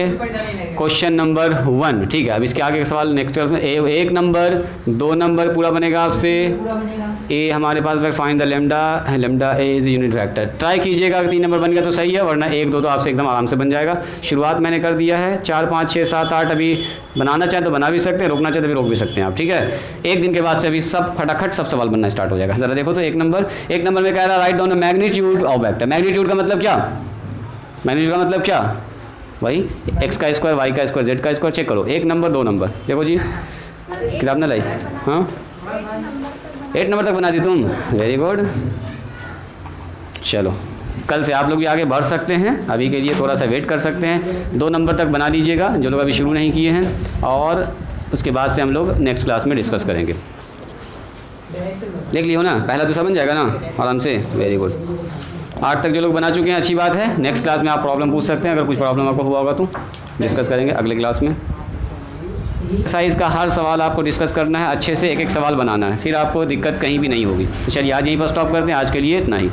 क्वेश्चन नंबर 1, ठीक है। अब इसके आगे का सवाल नेक्स्ट क्लास में 1 नंबर 2 नंबर पूरा बनेगा आपसे। पूरा बनेगा। ए हमारे पास find the lambda A is unit vector. Try कीजिएगा, अगर 3 नंबर बन गया तो सही है, वरना 1 2 तो आपसे एकदम आराम से बन जाएगा। शुरुआत मैंने कर दिया है। 4 5 6 7 8 अभी बनाना चाहे तो बना भी सकते हैं, रोकना चाहे तो भी रोक भी सकते हैं आप, ठीक है। एक दिन के बाद से अभी सब फटाफट सब सवाल बनना स्टार्ट हो जाएगा। ज़रा देखो तो 1 नंबर में कह रहा है write down the magnitude of vector. Magnitude का मतलब क्या? मैग्नीट्यूड का मतलब क्या? वही x का स्क्वायर, y का स्क्वायर, z का स्क्वायर। चेक करो 1 नंबर 2 नंबर। देखो जी किताब ना लाई, हाँ 8 नंबर तक बना दी तुम, वेरी गुड। चलो कल से आप लोग भी आगे बढ़ सकते हैं, अभी के लिए थोड़ा सा वेट कर सकते हैं। 2 नंबर तक बना लीजिएगा जो लोग अभी शुरू नहीं किए हैं, और उसके बाद से हम लोग नेक्स्ट क्लास में डिस्कस करेंगे। देख लियो ना, पहला तो समझ जाएगा ना आराम से, वेरी गुड। 8 तक जो लोग बना चुके हैं अच्छी बात है। नेक्स्ट क्लास में आप प्रॉब्लम पूछ सकते हैं, अगर कुछ प्रॉब्लम आपको हुआ होगा तो डिस्कस करेंगे अगले क्लास में। एक्सरसाइज का हर सवाल आपको डिस्कस करना है, अच्छे से एक एक सवाल बनाना है, फिर आपको दिक्कत कहीं भी नहीं होगी। तो चलिए आज यहीं पर स्टॉप करते हैं, आज के लिए इतना ही।